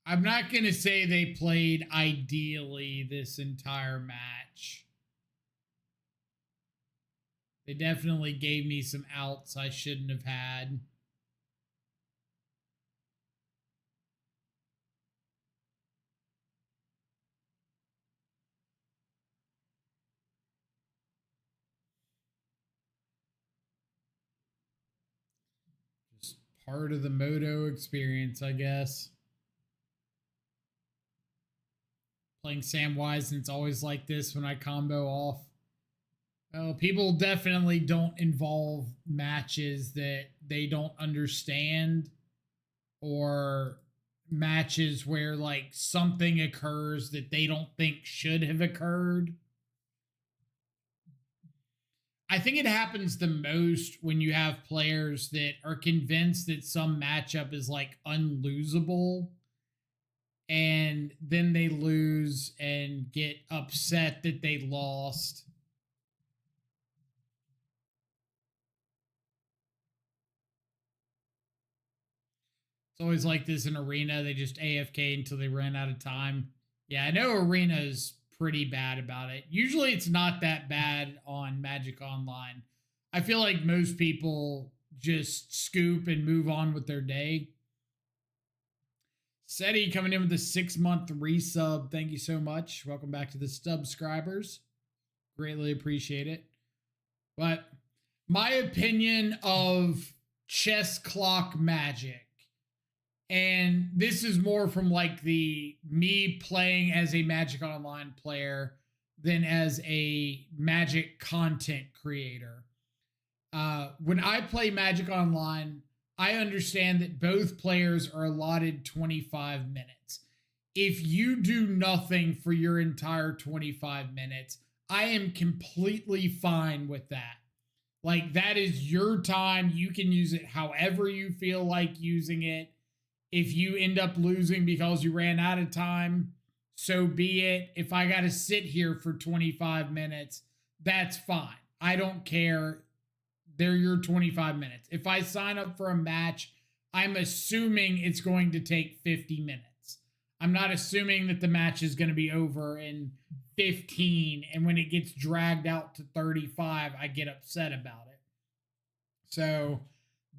I'm not going to say they played ideally this entire match. They definitely gave me some outs I shouldn't have had. Just part of the Moto experience, I guess. Playing Samwise, and it's always like this when I combo off. Well, people definitely don't involve matches that they don't understand, or matches where like something occurs that they don't think should have occurred. I think it happens the most when you have players that are convinced that some matchup is like unlosable, and then they lose and get upset that they lost. It's always like this in Arena. They just AFK until they run out of time. Yeah, I know Arena is pretty bad about it. Usually it's not that bad on Magic Online. I feel like most people just scoop and move on with their day. SETI coming in with a 6-month resub. Thank you so much. Welcome back to the subscribers. Greatly appreciate it. But my opinion of chess clock magic, and this is more from like the me playing as a Magic Online player than as a Magic content creator. When I play Magic Online, I understand that both players are allotted 25 minutes. If you do nothing for your entire 25 minutes, I am completely fine with that. Like, that is your time. You can use it however you feel like using it. If you end up losing because you ran out of time, so be it. If I got to sit here for 25 minutes, that's fine. I don't care. They're your 25 minutes. If I sign up for a match, I'm assuming it's going to take 50 minutes. I'm not assuming that the match is going to be over in 15, and when it gets dragged out to 35, I get upset about it. So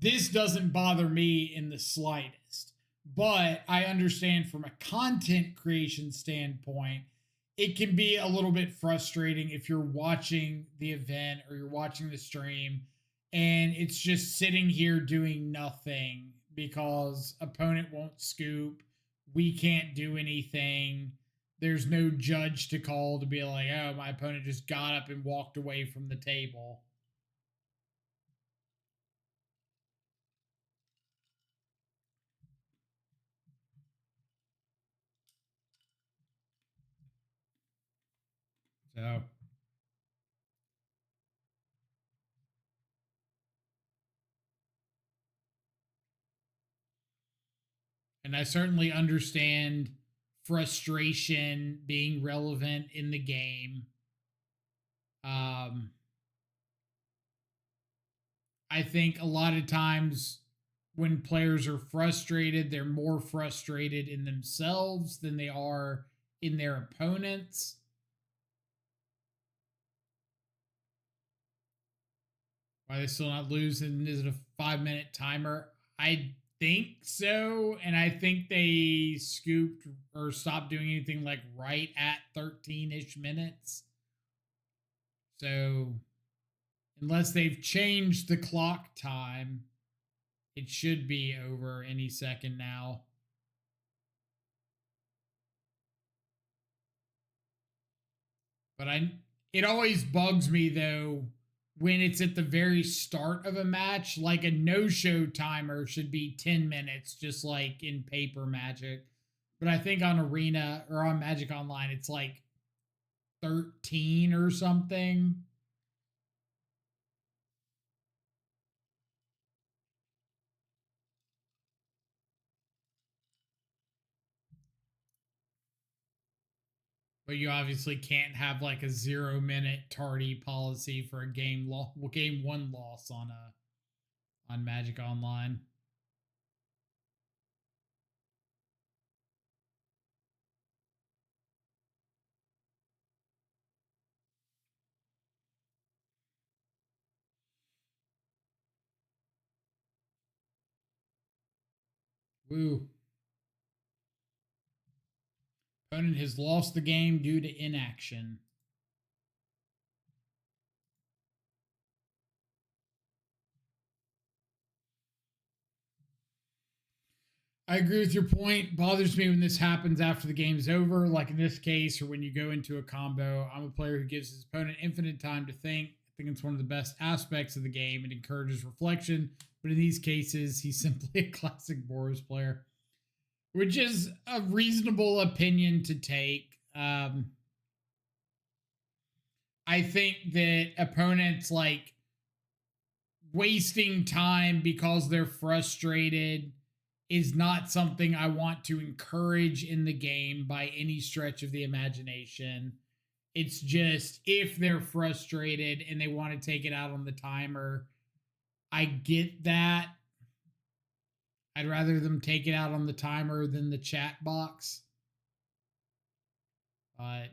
this doesn't bother me in the slightest. But I understand from a content creation standpoint, it can be a little bit frustrating if you're watching the event or you're watching the stream and it's just sitting here doing nothing because opponent won't scoop, we can't do anything, there's no judge to call to be like, oh, my opponent just got up and walked away from the table. So and I certainly understand frustration being relevant in the game. I think a lot of times when players are frustrated, they're more frustrated in themselves than they are in their opponents. Why they still not losing? Is it a 5-minute timer? I think so. And I think they scooped or stopped doing anything like right at 13-ish minutes. So unless they've changed the clock time, it should be over any second now. But it always bugs me though when it's at the very start of a match. Like a no-show timer should be 10 minutes, just like in paper Magic. But I think on Arena or on Magic Online, it's like 13 or something. But you obviously can't have like a 0-minute tardy policy for a game one loss on Magic Online. Woo. Opponent has lost the game due to inaction. I agree with your point. Bothers me when this happens after the game's over, like in this case, or when you go into a combo. I'm a player who gives his opponent infinite time to think. I think it's one of the best aspects of the game. It encourages reflection. But in these cases, he's simply a classic Boros player, which is a reasonable opinion to take. I think that opponents like wasting time because they're frustrated is not something I want to encourage in the game by any stretch of the imagination. It's just if they're frustrated and they want to take it out on the timer, I get that. I'd rather them take it out on the timer than the chat box. But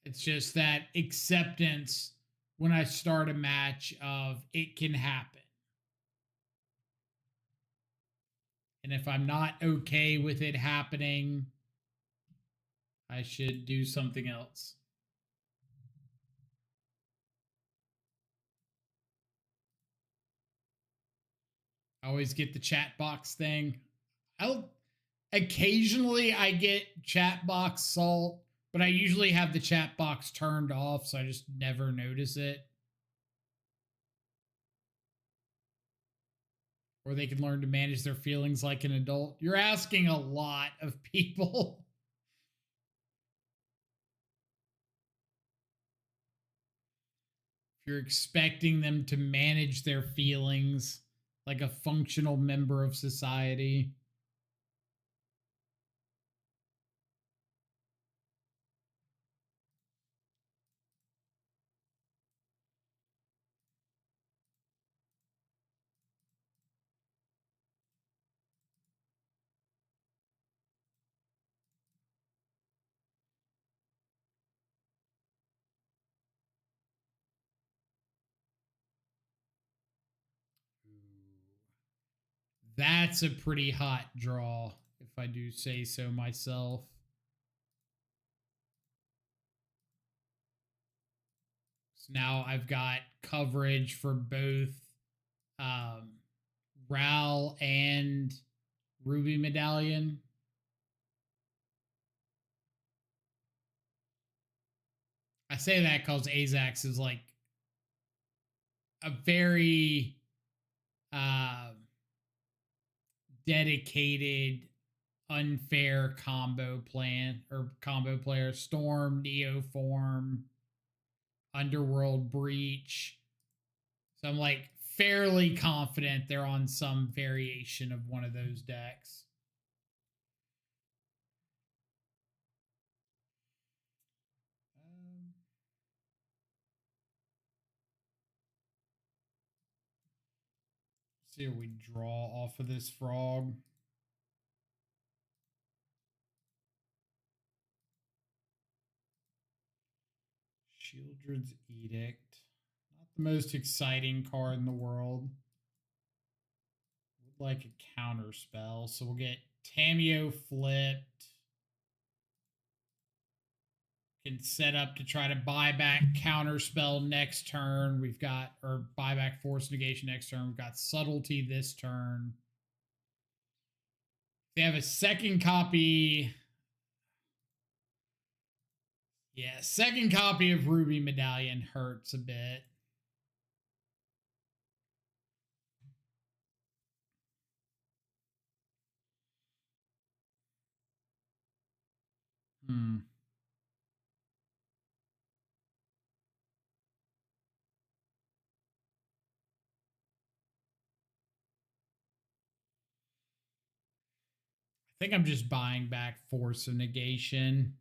it's just that acceptance when I start a match of it can happen. And if I'm not okay with it happening, I should do something else. I always get the chat box thing. Occasionally I get chat box salt, but I usually have the chat box turned off, so I just never notice it. Or they can learn to manage their feelings like an adult. You're asking a lot of people. If you're expecting them to manage their feelings like a functional member of society. That's a pretty hot draw, if I do say so myself. So now I've got coverage for both Ral and Ruby Medallion. I say that because Azax is like a very dedicated, unfair combo player. Storm, Neoform, Underworld Breach. So I'm like fairly confident they're on some variation of one of those decks. See what we draw off of this frog. Shieldred's Edict. Not the most exciting card in the world. Would like a counter spell. So we'll get Tameo flipped. Can set up to try to buy back counter spell next turn. We've got, or buy back force negation next turn. We've got subtlety this turn. They have a second copy. Yeah, second copy of Ruby Medallion hurts a bit. I think I'm just buying back force of negation.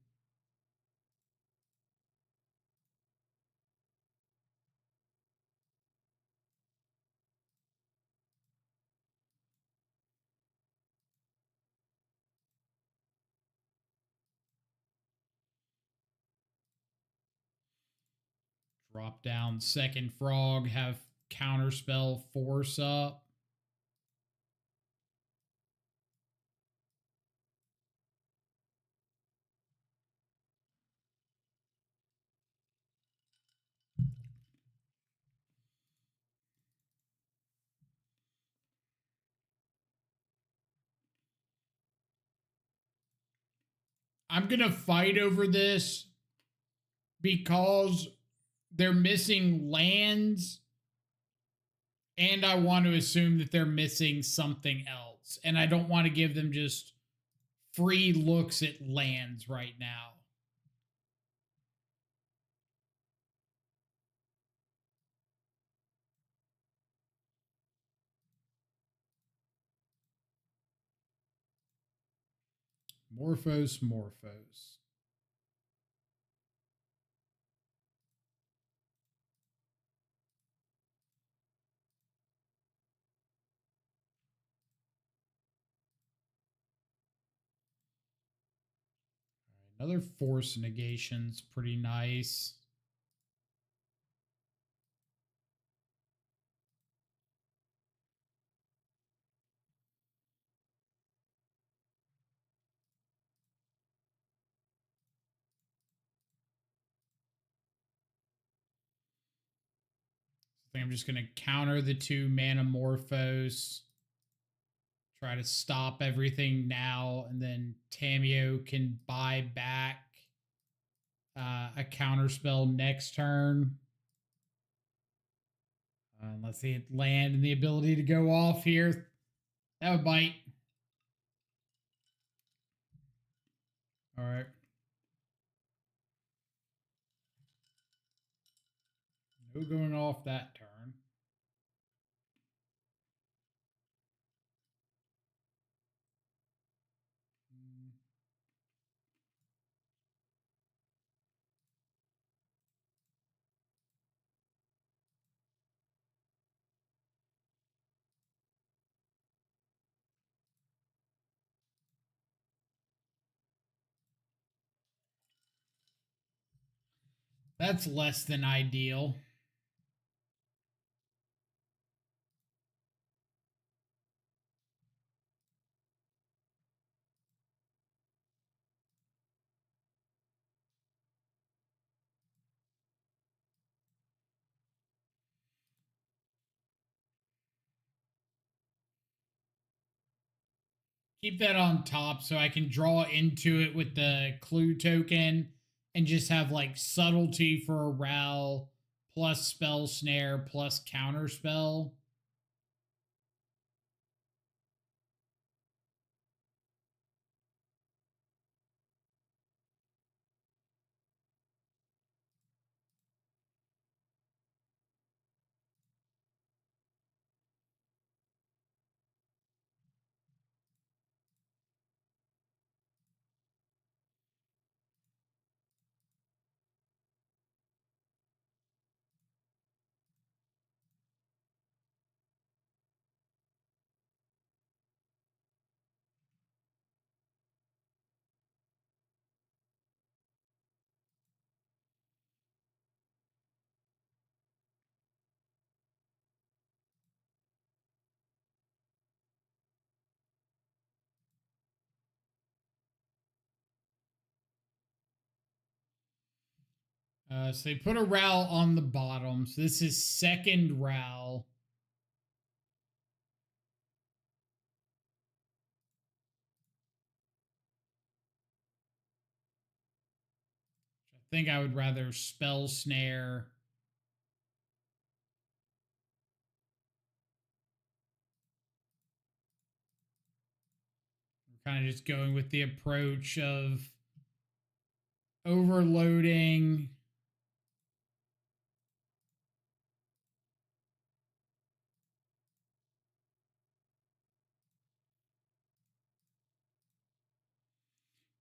Drop down second frog, have counterspell force up. I'm going to fight over this because they're missing lands, and I want to assume that they're missing something else. And I don't want to give them just free looks at lands right now. Morphos. Another force negation's pretty nice. think I'm just going to counter the 2 Manamorphose. Try to stop everything now, and then Tamio can buy back a counter spell next turn. Let's see it land and the ability to go off here. That would bite. All right. No going off that turn. That's less than ideal. Keep that on top so I can draw into it with the clue token and just have like subtlety for a Ral plus spell snare plus counter spell. So they put a Ral on the bottom. So this is second Ral. I think I would rather spell snare. We're kind of just going with the approach of overloading.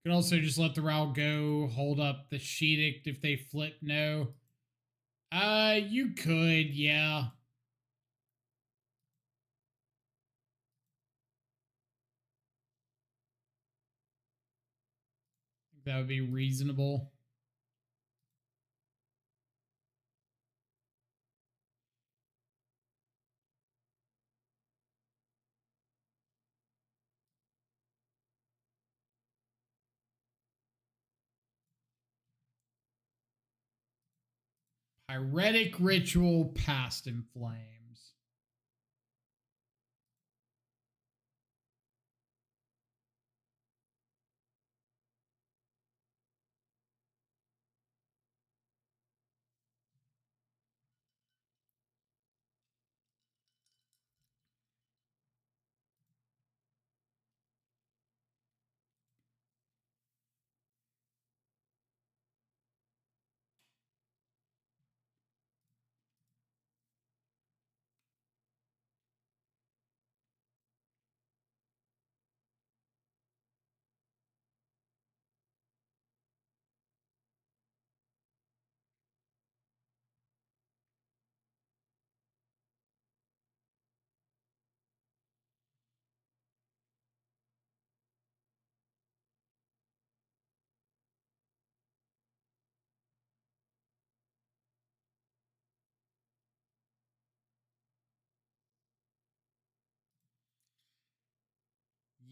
You can also just let the Ral go, hold up the Sheedict if they flip no. You could, yeah. That would be reasonable. Pyretic Ritual Past in Flames.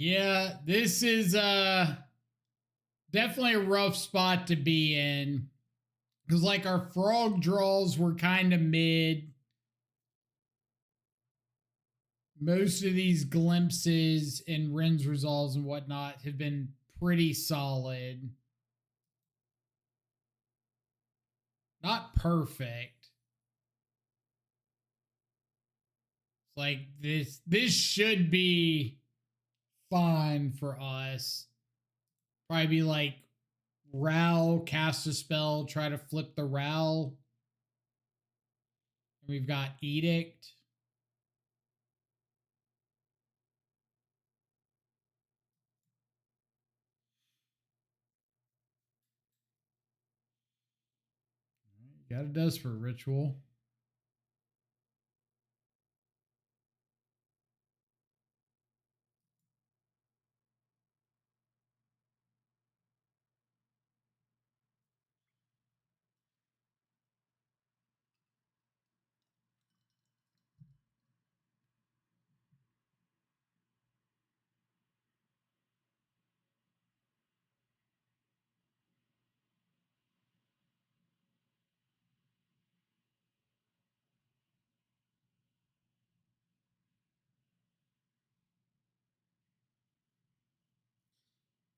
Yeah, this is definitely a rough spot to be in. Because like our frog draws were kind of mid. most of these glimpses and Ren's resolves and whatnot have been pretty solid. Not perfect. It's like this should be fine for us. Probably be like Ral, cast a spell, try to flip the Ral. We've got Edict. Got a dust for ritual.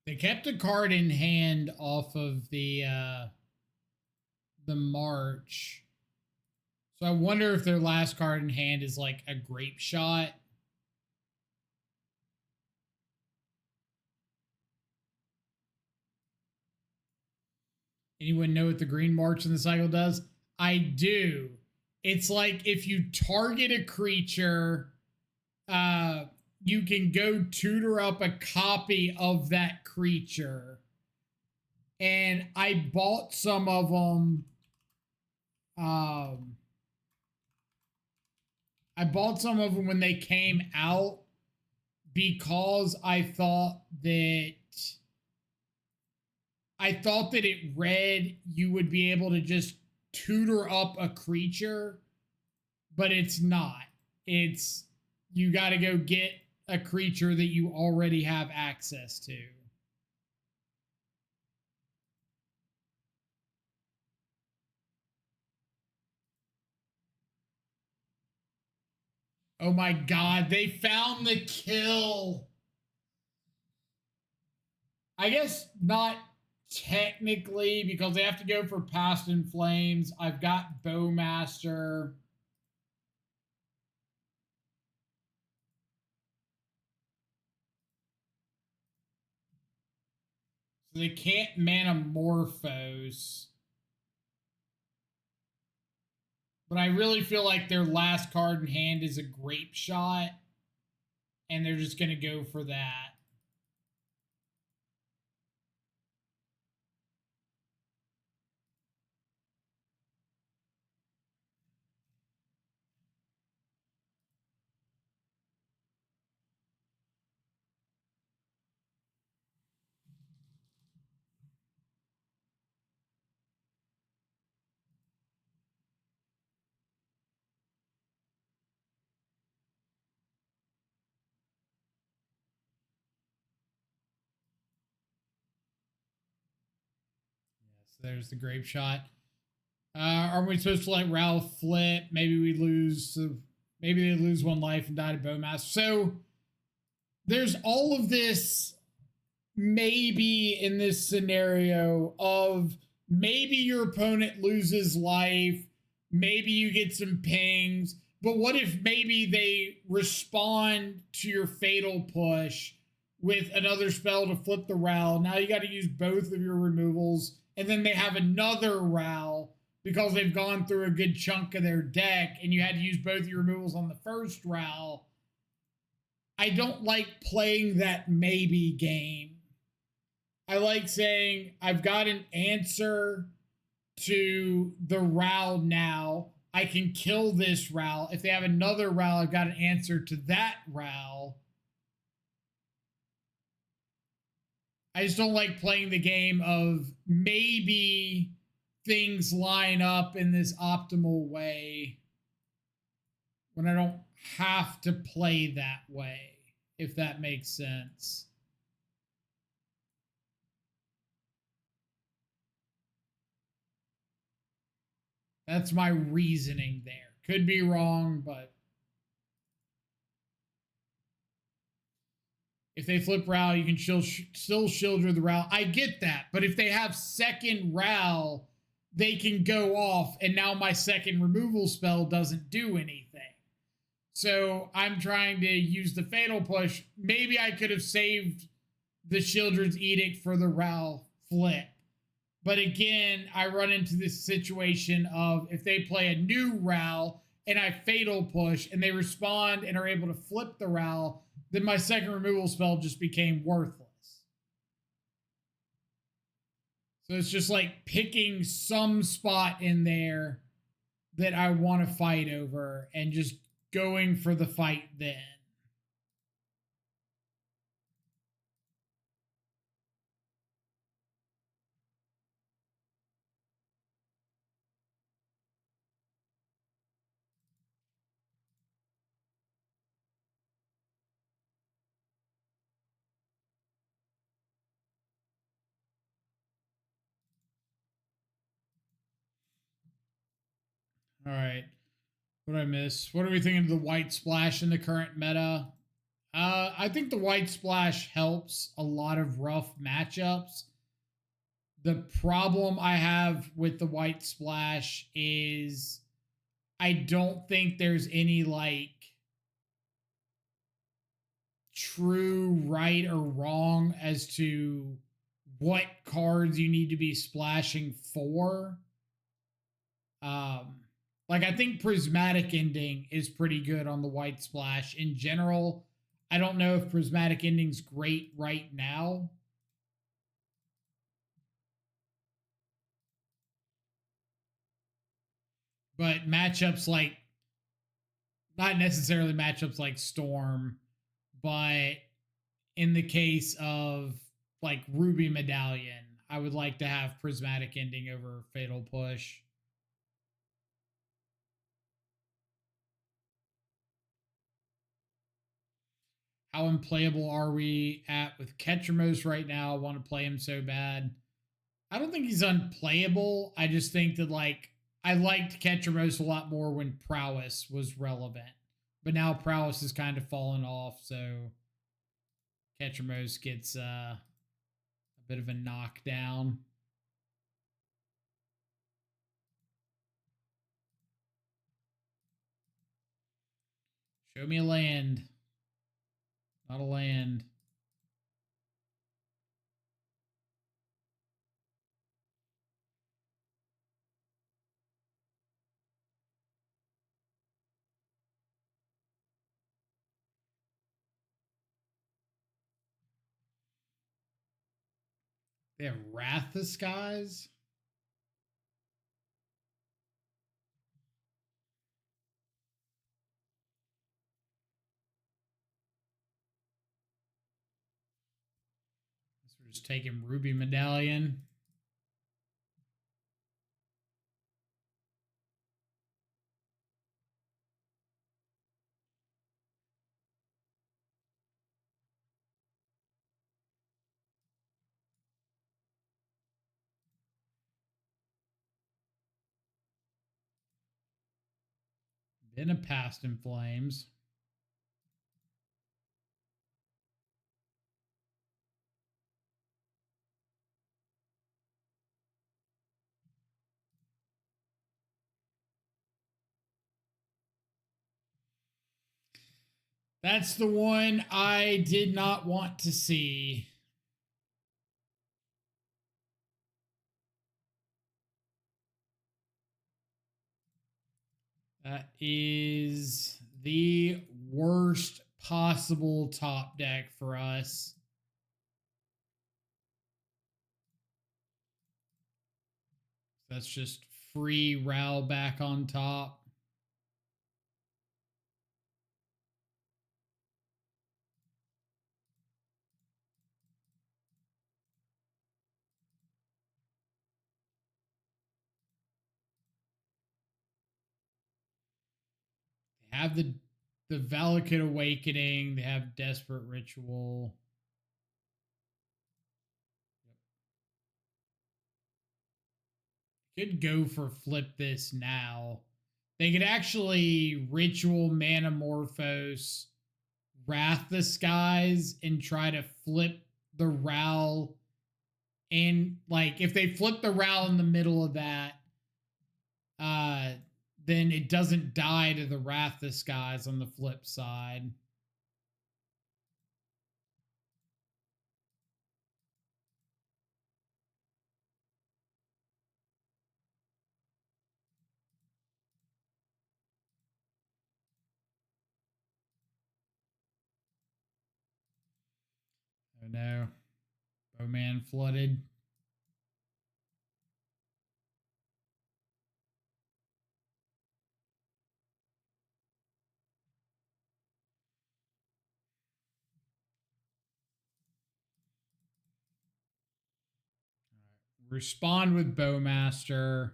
They kept a card in hand off of the march. So I wonder if their last card in hand is like a grape shot. Anyone know what the green march in the cycle does? I do. It's like if you target a creature, you can go tutor up a copy of that creature. And I bought some of them. I bought some of them when they came out because I thought that it read you would be able to just tutor up a creature, but it's not. It's you got to go get a creature that you already have access to. Oh my god, they found the kill. I guess not technically because they have to go for Past in Flames. I've got Bowmaster. So they can't Manamorphose. But I really feel like their last card in hand is a Grape Shot. And they're just going to go for that. There's the Grape Shot. Are we supposed to let Ralph flip? Maybe we lose. Maybe they lose one life and die to Bowmaster. So there's all of this maybe in this scenario of maybe your opponent loses life. Maybe you get some pings. But what if maybe they respond to your fatal push with another spell to flip the Ral? Now you got to use both of your removals. And then they have another Ral because they've gone through a good chunk of their deck and you had to use both your removals on the first Ral. I don't like playing that maybe game. I like saying, I've got an answer to the Ral now. I can kill this Ral. If they have another Ral, I've got an answer to that Ral. I just don't like playing the game of maybe things line up in this optimal way when I don't have to play that way, if that makes sense. That's my reasoning there. Could be wrong, but If they flip Ral, you can still shield the Ral. I get that, but if they have second Ral, they can go off, and now my second removal spell doesn't do anything. So I'm trying to use the Fatal Push. Maybe I could have saved the Shieldred's Edict for the Ral flip. But again, I run into this situation of if they play a new Ral and I Fatal Push and they respond and are able to flip the Ral, then my second removal spell just became worthless. So it's just like picking some spot in there that I want to fight over and just going for the fight then. All right. What did I miss? What are we thinking of the white splash in the current meta? I think the white splash helps a lot of rough matchups. The problem I have with the white splash is I don't think there's any like true right or wrong as to what cards you need to be splashing for. Like I think Prismatic Ending is pretty good on the white splash in general. I don't know if Prismatic Ending's great right now. But matchups like, not necessarily matchups like Storm, but in the case of like Ruby Medallion, I would like to have Prismatic Ending over Fatal Push. How unplayable are we at with Ketramos right now? I want to play him so bad. I don't think he's unplayable. I just think that like I liked Ketramos a lot more when Prowess was relevant. But now Prowess has kind of fallen off, so Ketramos gets a bit of a knockdown. Show me a land. Not a land. They have Wrath the Skies. So we're just taking Ruby Medallion. Then a Past in Flames. That's the one I did not want to see. That is the worst possible top deck for us. That's just free Ral back on top. They have the Valakut Awakening. They have Desperate Ritual. Could go for flip this now. They could actually Ritual Manamorphose Wrath the Skies and try to flip the Ral. And like if they flip the Ral in the middle of that, then it doesn't die to the Wrath the Skies on the flip side. Oh no. Bowman flooded. Respond with Bowmaster.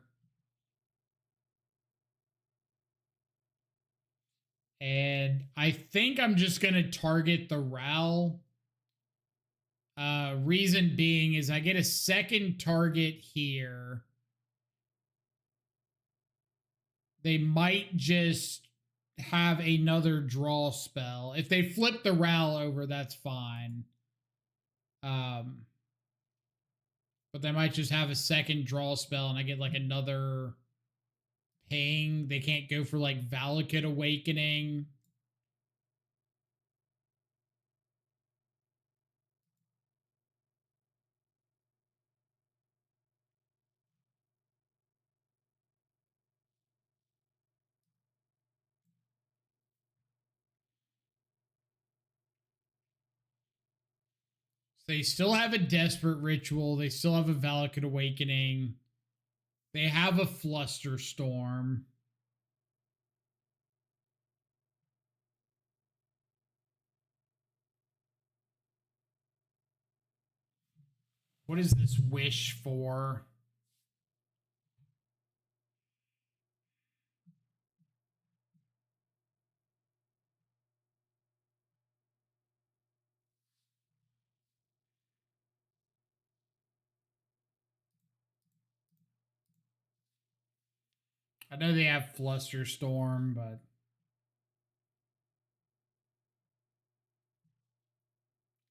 And I think I'm just going to target the Ral. Reason being is I get a second target here. They might just have another draw spell. If they flip the Ral over, that's fine. But they might just have a second draw spell and I get like another ping. They can't go for like Valakut Awakening. They still have a Desperate Ritual. They still have a Valakut Awakening. They have a Flusterstorm. What is this wish for? I know they have Flusterstorm, but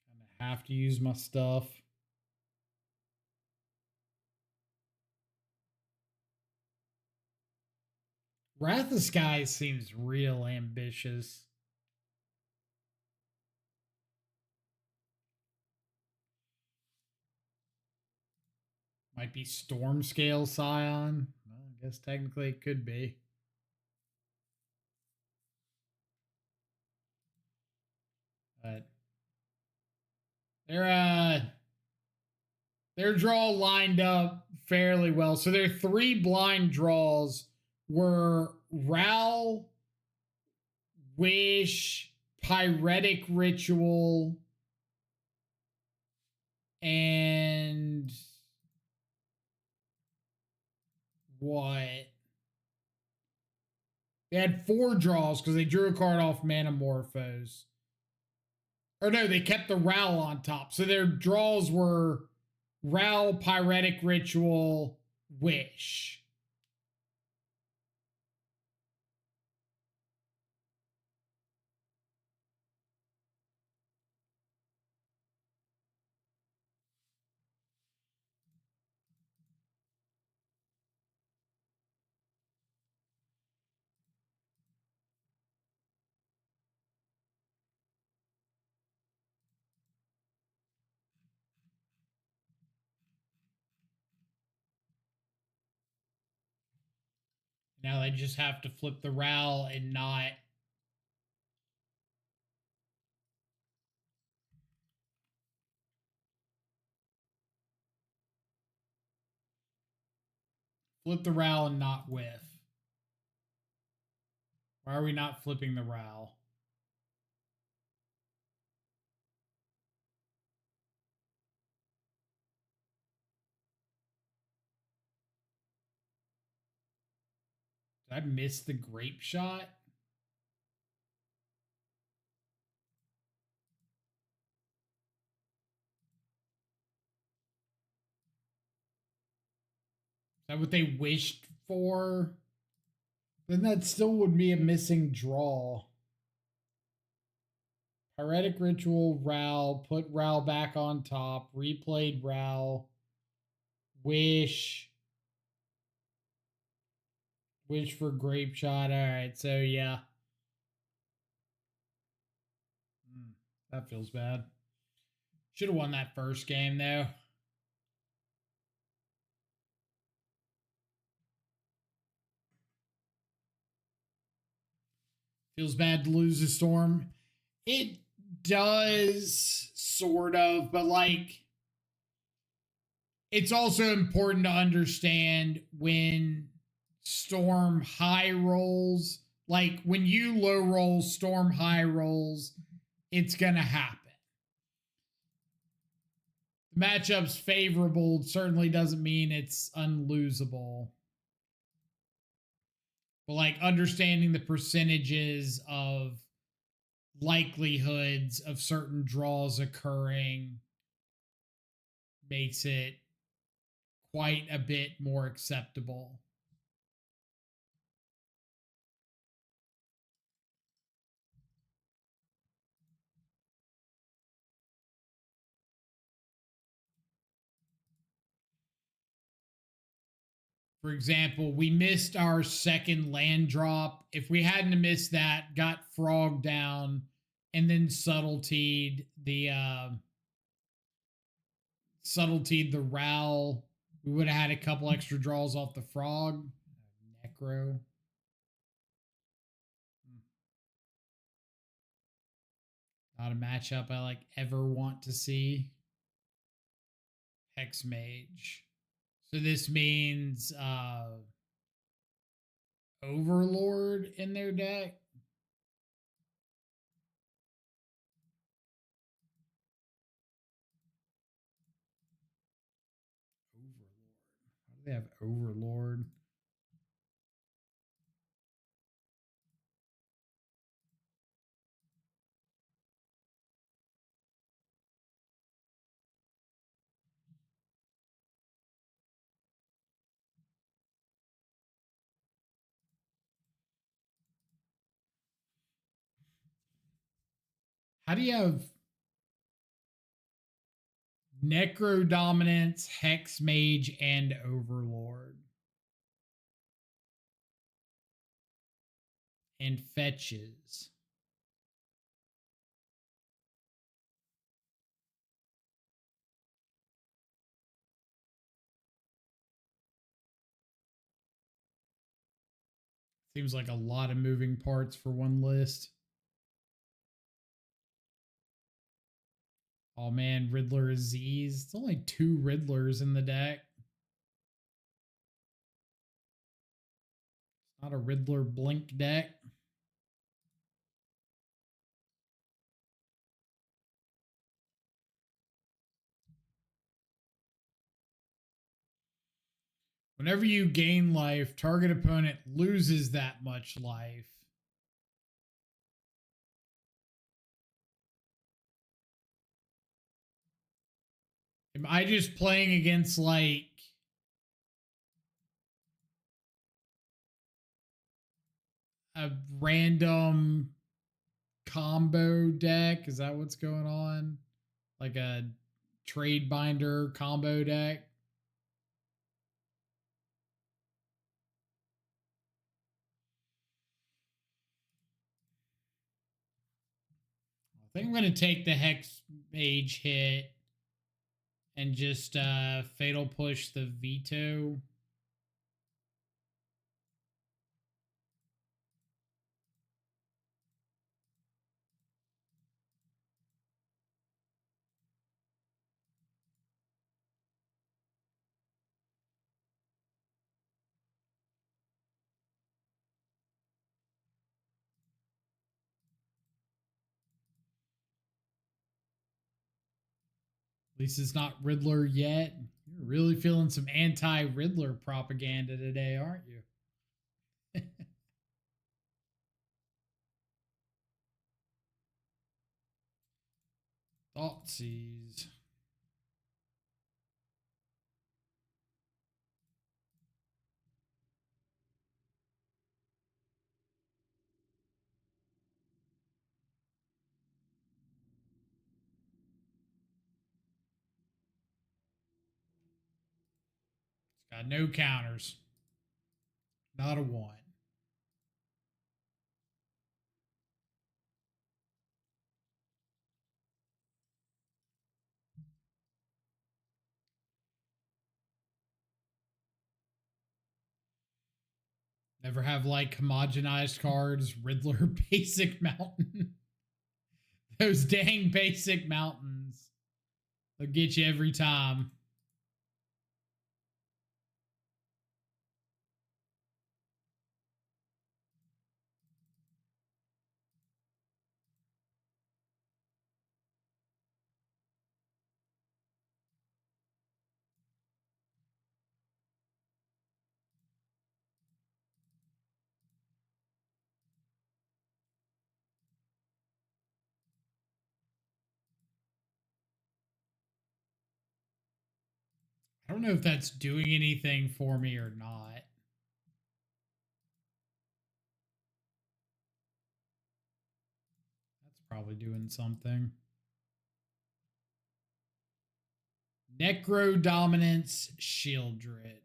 kind of have to use my stuff. Wrath of the Sky seems real ambitious. Might be Storm Scale Scion. Well, I guess technically it could be. But their draw lined up fairly well. So their three blind draws were Ral, Wish, Pyretic Ritual, and what? They had four draws because they drew a card off Manamorphose. Or no, they kept the Ral on top. So their draws were Ral, Pyretic Ritual, Wish. Now they just have to flip the Ral and not. Flip the Ral and not whiff. Why are we not flipping the Ral? Did I miss the grape shot? Is that what they wished for? Then that still would be a missing draw. Heretic Ritual, Ral, put Ral back on top, replayed Ral, Wish, Wish for Grape Shot. All right, so yeah. That feels bad. Should have won that first game, though. Feels bad to lose a storm. It does, sort of, but like, it's also important to understand when storm high rolls, like when you low roll storm high rolls, it's gonna happen. The matchup's favorable certainly doesn't mean it's unlosable. But like understanding the percentages of likelihoods of certain draws occurring makes it quite a bit more acceptable. For example, we missed our second land drop. If we hadn't missed that, got frog down, and then subtletied the Ral, we would have had a couple extra draws off the frog. Necro. Not a matchup I like ever want to see. Hex Mage. So this means Overlord in their deck. Overlord. How do they have Overlord? How do you have Necro Dominance, Hex Mage, and Overlord? And fetches. Seems like a lot of moving parts for one list. Oh man, Riddler Aziz. It's only 2 Riddlers in the deck. It's not a Riddler Blink deck. Whenever you gain life, target opponent loses that much life. Am I just playing against like a random combo deck? Is that what's going on? Like a trade binder combo deck? I think I'm going to take the Hex Mage hit and just fatal push the veto. At least it's not Riddler yet. You're really feeling some anti-Riddler propaganda today, aren't you? Thoughtseize. Got no counters. Not a one. Never have like homogenized cards. Riddler basic mountain. Those dang basic mountains. They'll get you every time. I don't know if that's doing anything for me or not. That's probably doing something. Necro Dominance Shieldred.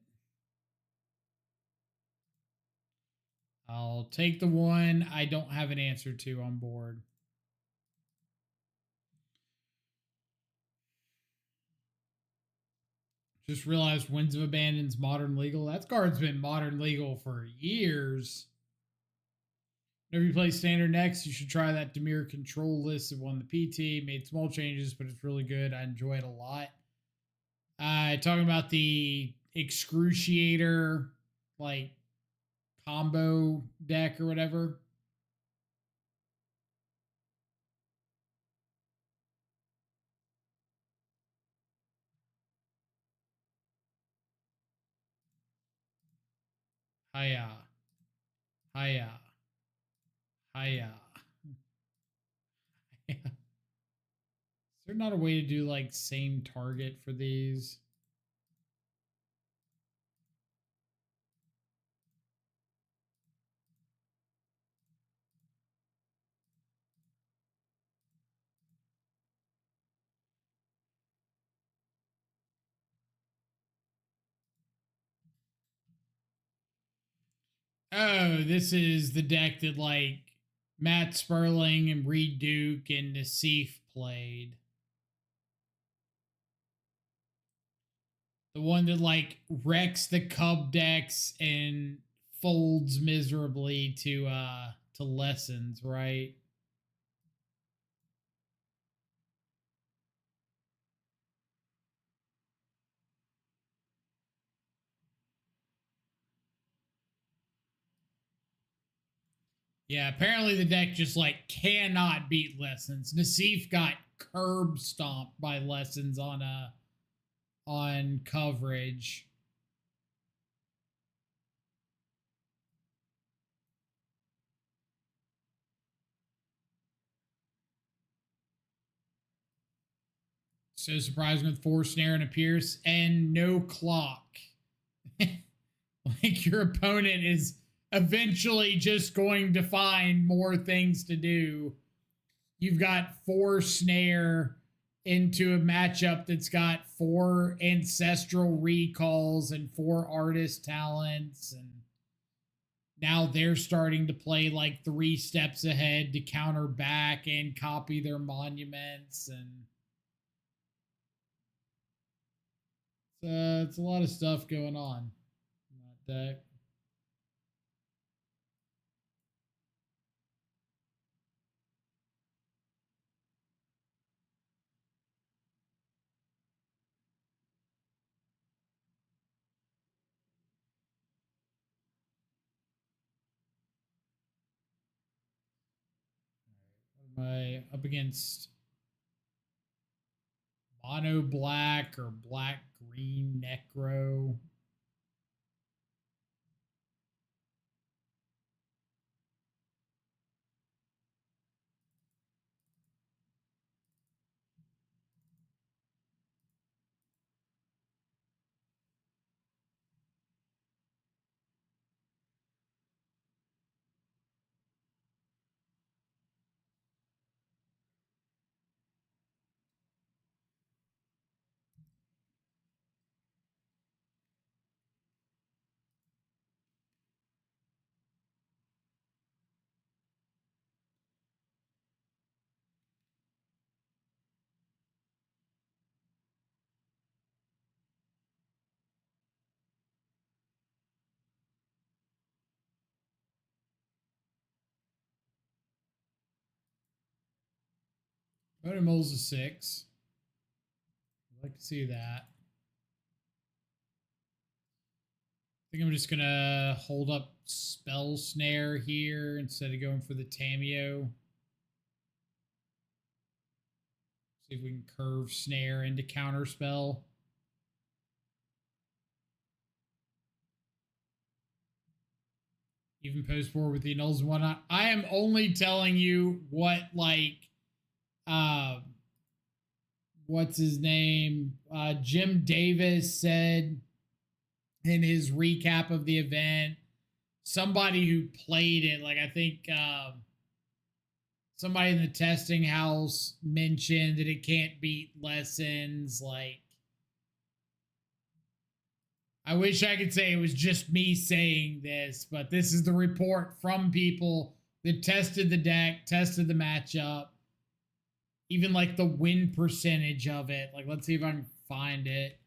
I'll take the one I don't have an answer to on board. Just realized Winds of Abandon's Modern Legal. That card's been Modern Legal for years. Whenever you play Standard next, you should try that Dimir control list. It won the PT, made small changes, but it's really good. I enjoy it a lot. Talking about the Excruciator, like, combo deck or whatever. Hiya. Hiya. Hiya. Is there not a way to do like same target for these? Oh, this is the deck that like Matt Sperling and Reed Duke and Nassif played. The one that like wrecks the Cub decks and folds miserably to lessons, right? Yeah, apparently the deck just like cannot beat lessons. Nassif got curb stomped by lessons on coverage. So surprising with 4 snare and a pierce and no clock. Like your opponent is eventually just going to find more things to do. You've got 4 snare into a matchup that's got 4 ancestral recalls and 4 artist talents, and now they're starting to play like 3 steps ahead to counter back and copy their monuments, and it's a lot of stuff going on in that deck. What am I up against? Mono black or black green Necro. Motomill's a 6. I'd like to see that. I think I'm just gonna hold up Spell Snare here instead of going for the Tameo. See if we can curve Snare into Counterspell. Even post war with the nulls and whatnot. I am only telling you what, like, what's his name? Jim Davis said in his recap of the event. Somebody who played it, like, I think somebody in the testing house mentioned that it can't beat lessons. Like, I wish I could say it was just me saying this, but this is the report from people that tested the deck, tested the matchup, even like the win percentage of it. Like, let's see if I can find it.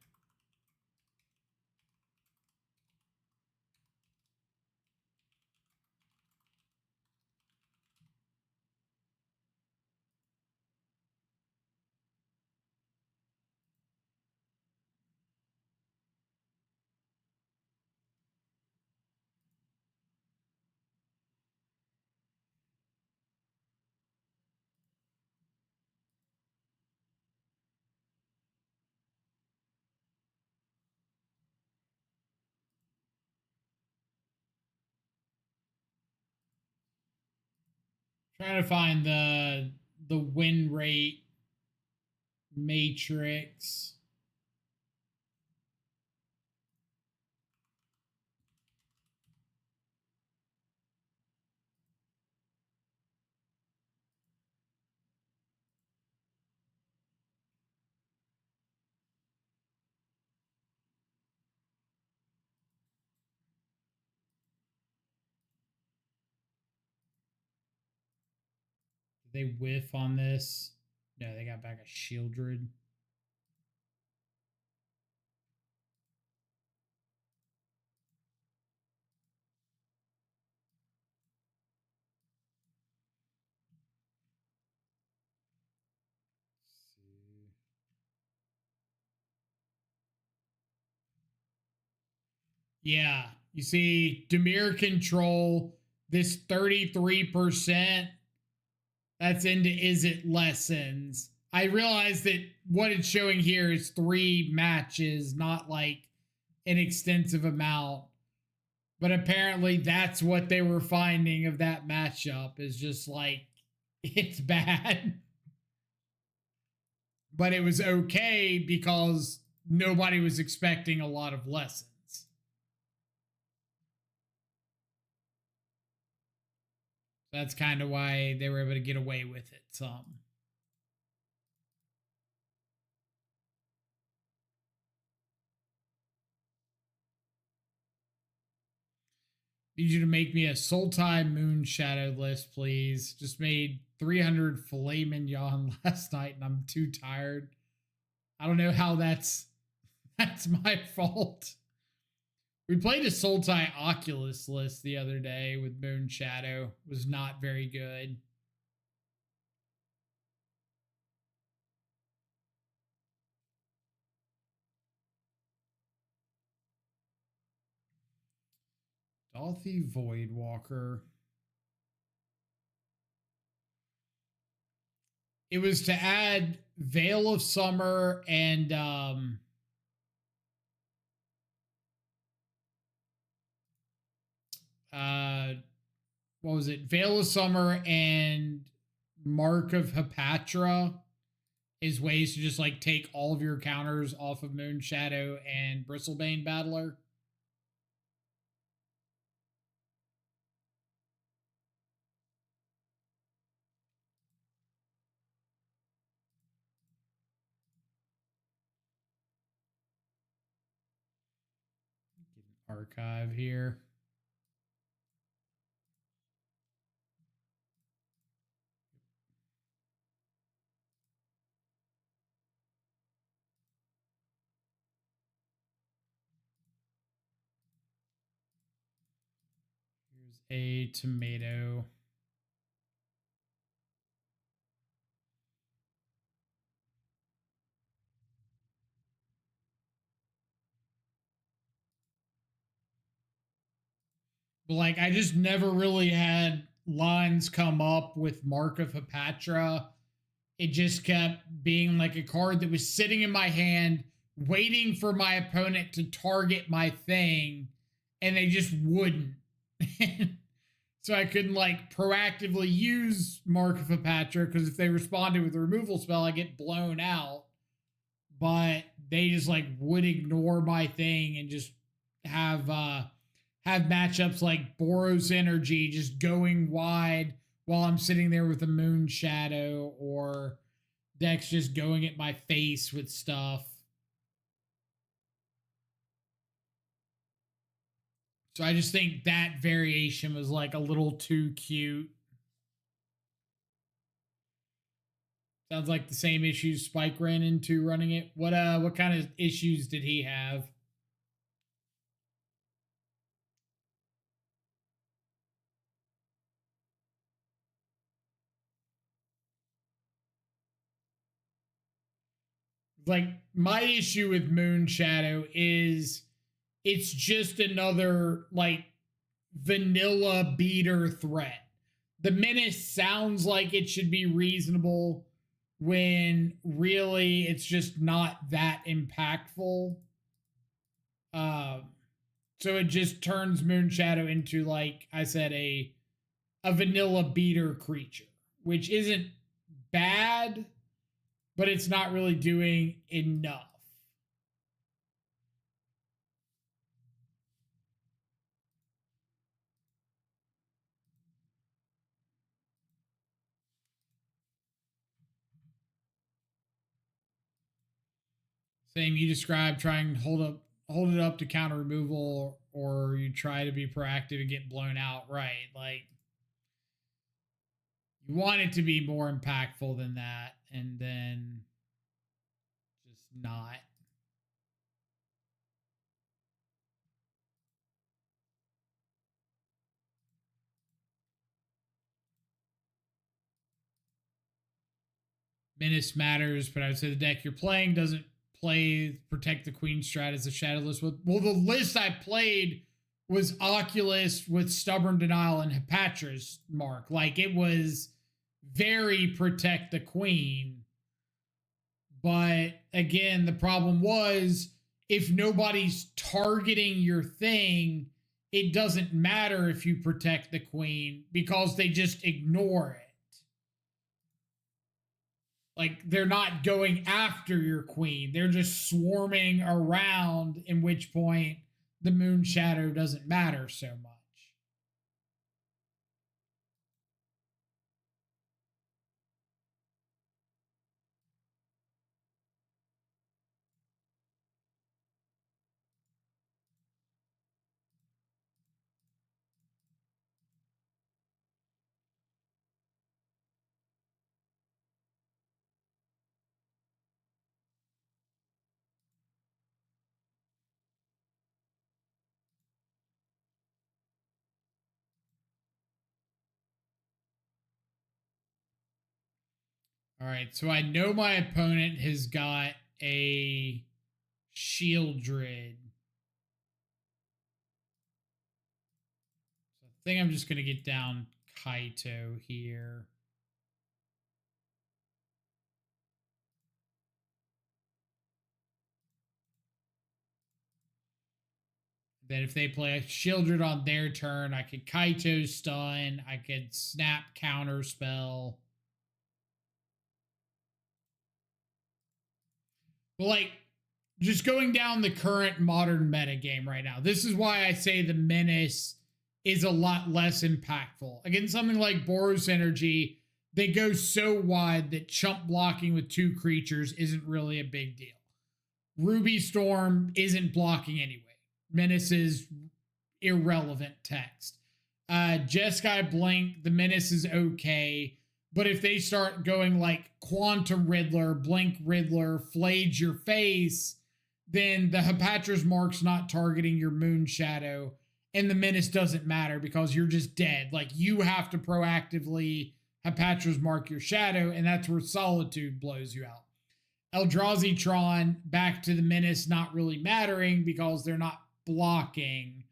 Trying to find the win rate matrix. Did they whiff on this? No, they got back a Shieldred. Yeah, you see, Dimir control this 33%. That's into Is It Lessons. I realize that what it's showing here is 3 matches, not like an extensive amount. But apparently, that's what they were finding of that matchup is just like, it's bad. But it was okay because nobody was expecting a lot of lessons. That's kind of why they were able to get away with it some. Need you to make me a Sultai Moon Shadow list, please. Just made 300 filet mignon last night and I'm too tired. I don't know how that's my fault. We played a Sultai Oculus list the other day with Moon Shadow. It was not very good. Dolphy Voidwalker. It was to add Veil of Summer and what was it? Veil of Summer and Mark of Hepatra is ways to just like take all of your counters off of Moon Shadow and Bristlebane Battler. Get an archive here. Here's a tomato. But like, I just never really had lines come up with Mark of Hepatra. It just kept being like a card that was sitting in my hand, waiting for my opponent to target my thing, and they just wouldn't. So I couldn't like proactively use Mark of Hepatra because if they responded with a removal spell, I get blown out. But they just like would ignore my thing and just have matchups like Boros Energy just going wide while I'm sitting there with a Moon Shadow, or decks just going at my face with stuff. So I just think that variation was like a little too cute. Sounds like the same issues Spike ran into running it. What kind of issues did he have? Like, my issue with Moon Shadow is it's just another like vanilla beater threat. The menace sounds like it should be reasonable when really it's just not that impactful. So it just turns Moon Shadow into, like I said, a vanilla beater creature, which isn't bad, but it's not really doing enough. Same you described, trying to hold it up to counter removal, or you try to be proactive and get blown out, right? Like, you want it to be more impactful than that, and then just not. Menace matters, but I would say the deck you're playing doesn't play Protect the Queen strat as a Shadowless. Well, the list I played was Oculus with Stubborn Denial and Hepatra's Mark. Like, it was very Protect the Queen. But again, the problem was if nobody's targeting your thing, it doesn't matter if you protect the queen because they just ignore it. Like, they're not going after your queen, they're just swarming around, in which point the Moon Shadow doesn't matter so much. All right, so I know my opponent has got a Shieldred. So I think I'm just going to get down Kaito here. That if they play a Shieldred on their turn, I could Kaito stun, I could snap counter spell. But like, just going down the current modern meta game right now, this is why I say the menace is a lot less impactful. Against something like Boros Energy, they go so wide that chump blocking with two creatures isn't really a big deal. Ruby Storm isn't blocking anyway. Menace is irrelevant text. Jeskai Blink, the menace is okay. But if they start going like Quantum Riddler, Blink Riddler, Flage your face, then the Hepatra's Mark's not targeting your Moon Shadow, and the menace doesn't matter because you're just dead. Like, you have to proactively Hepatra's Mark your shadow, and that's where Solitude blows you out. Eldrazi Tron, back to the menace not really mattering because they're not blocking.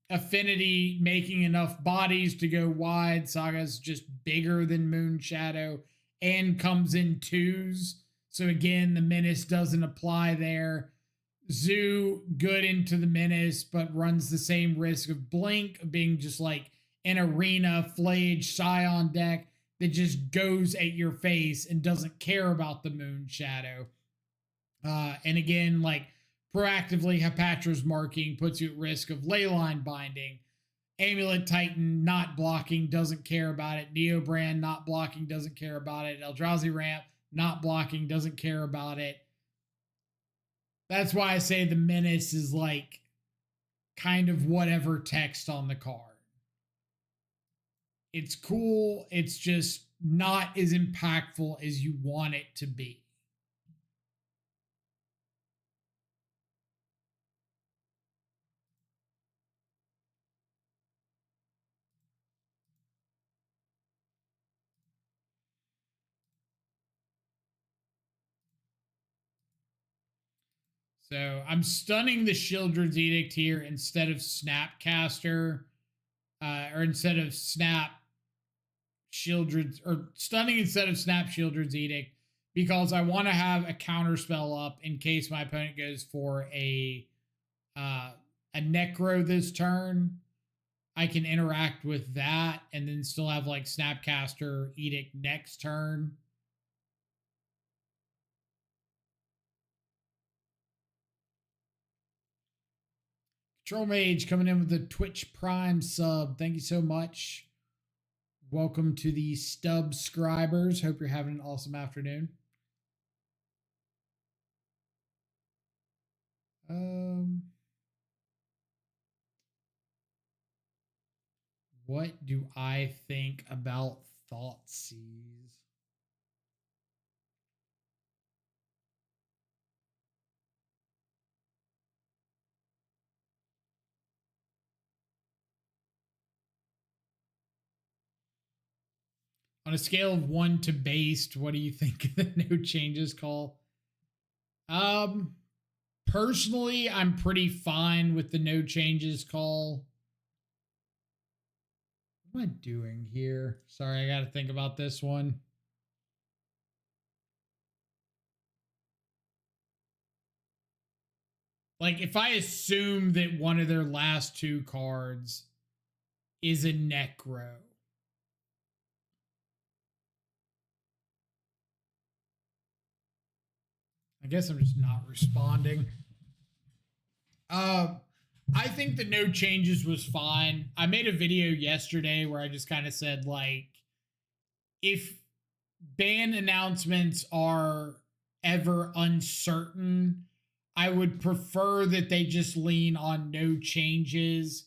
affinity making enough bodies to go wide. Saga's just bigger than Moonshadow and comes in twos. So again, the menace doesn't apply there. Zoo, good into the menace, but runs the same risk of blink, of being just like an arena Flage Scion deck that just goes at your face and doesn't care about the Moonshadow. And again, like proactively Hapatra's marking puts you at risk of Leyline binding. Amulet Titan not blocking, doesn't care about it. Neobrand not blocking, doesn't care about it. Eldrazi Ramp not blocking, doesn't care about it. That's why I say the menace is like kind of whatever text on the card. It's cool. It's just not as impactful as you want it to be. So I'm stunning the Shieldred's Edict here instead of Snapcaster, or instead of Snap Shieldred's, or stunning instead of Snap Shieldred's Edict, because I want to have a counter spell up in case my opponent goes for a Necro this turn. I can interact with that and then still have like Snapcaster Edict next turn. Troll Mage coming in with the Twitch Prime sub. Thank you so much. Welcome to the Stubscribers. Hope you're having an awesome afternoon. What do I think about Thoughtseize? On a scale of 1 to based, what do you think of the no changes call? Personally, I'm pretty fine with the no changes call. What am I doing here? Sorry, I got to think about this one. Like, if I assume that one of their last two cards is a Necro, I guess I'm just not responding. I think the no changes was fine. I made a video yesterday where I just kind of said, like, if ban announcements are ever uncertain, I would prefer that they just lean on no changes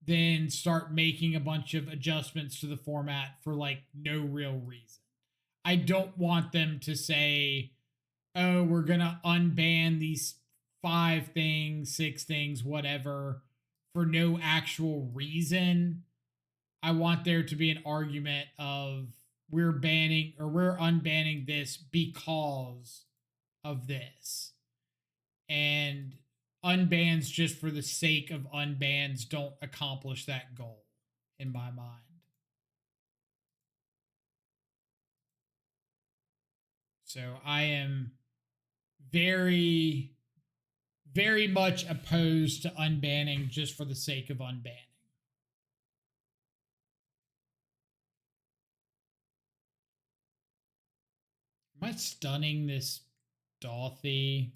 than start making a bunch of adjustments to the format for like no real reason. I don't want them to say, oh, we're going to unban these 5 things, 6 things, whatever, for no actual reason. I want there to be an argument of we're banning or we're unbanning this because of this. And unbans just for the sake of unbans don't accomplish that goal in my mind. So I am very, very much opposed to unbanning just for the sake of unbanning. Am I stunning this Dothy?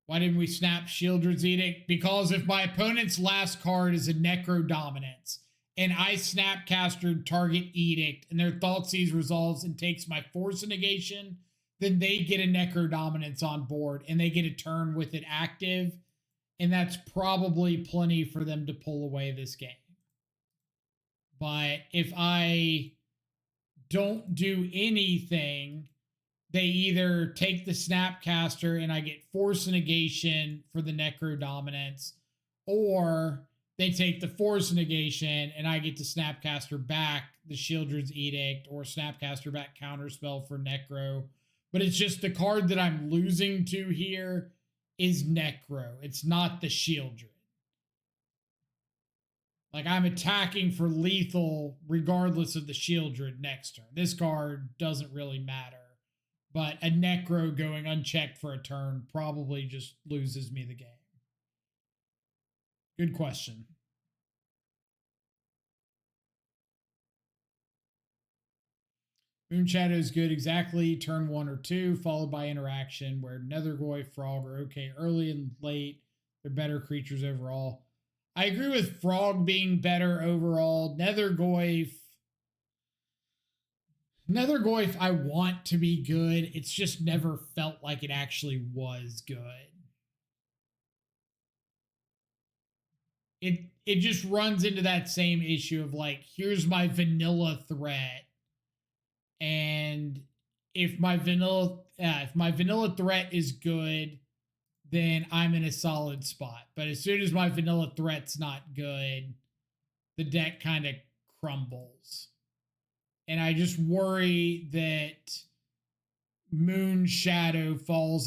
Why didn't we snap Shieldred's Edict? Because if my opponent's last card is a Necro Dominance and I Snapcaster target Edict and their Thoughtseize resolves and takes my Force Negation, then they get a Necro Dominance on board and they get a turn with it active. And that's probably plenty for them to pull away this game. But if I don't do anything, they either take the Snapcaster and I get Force Negation for the Necro Dominance, or they take the Force Negation and I get to Snapcaster back the Shieldred's Edict or Snapcaster back Counterspell for Necro. But it's just the card that I'm losing to here is Necro. It's not the Shieldred. Like, I'm attacking for lethal regardless of the Shieldred next turn. This card doesn't really matter. But a Necro going unchecked for a turn probably just loses me the game. Good question. Moon Shadow is good exactly turn 1 or 2, followed by interaction, where Nethergoy, Frog are okay early and late. They're better creatures overall. I agree with Frog being better overall. Nethergoyf, I want to be good. It's just never felt like it actually was good. It just runs into that same issue of like, here's my vanilla threat. And if my vanilla threat is good, then I'm in a solid spot. But as soon as my vanilla threat's not good, the deck kind of crumbles. And I just worry that Moon Shadow falls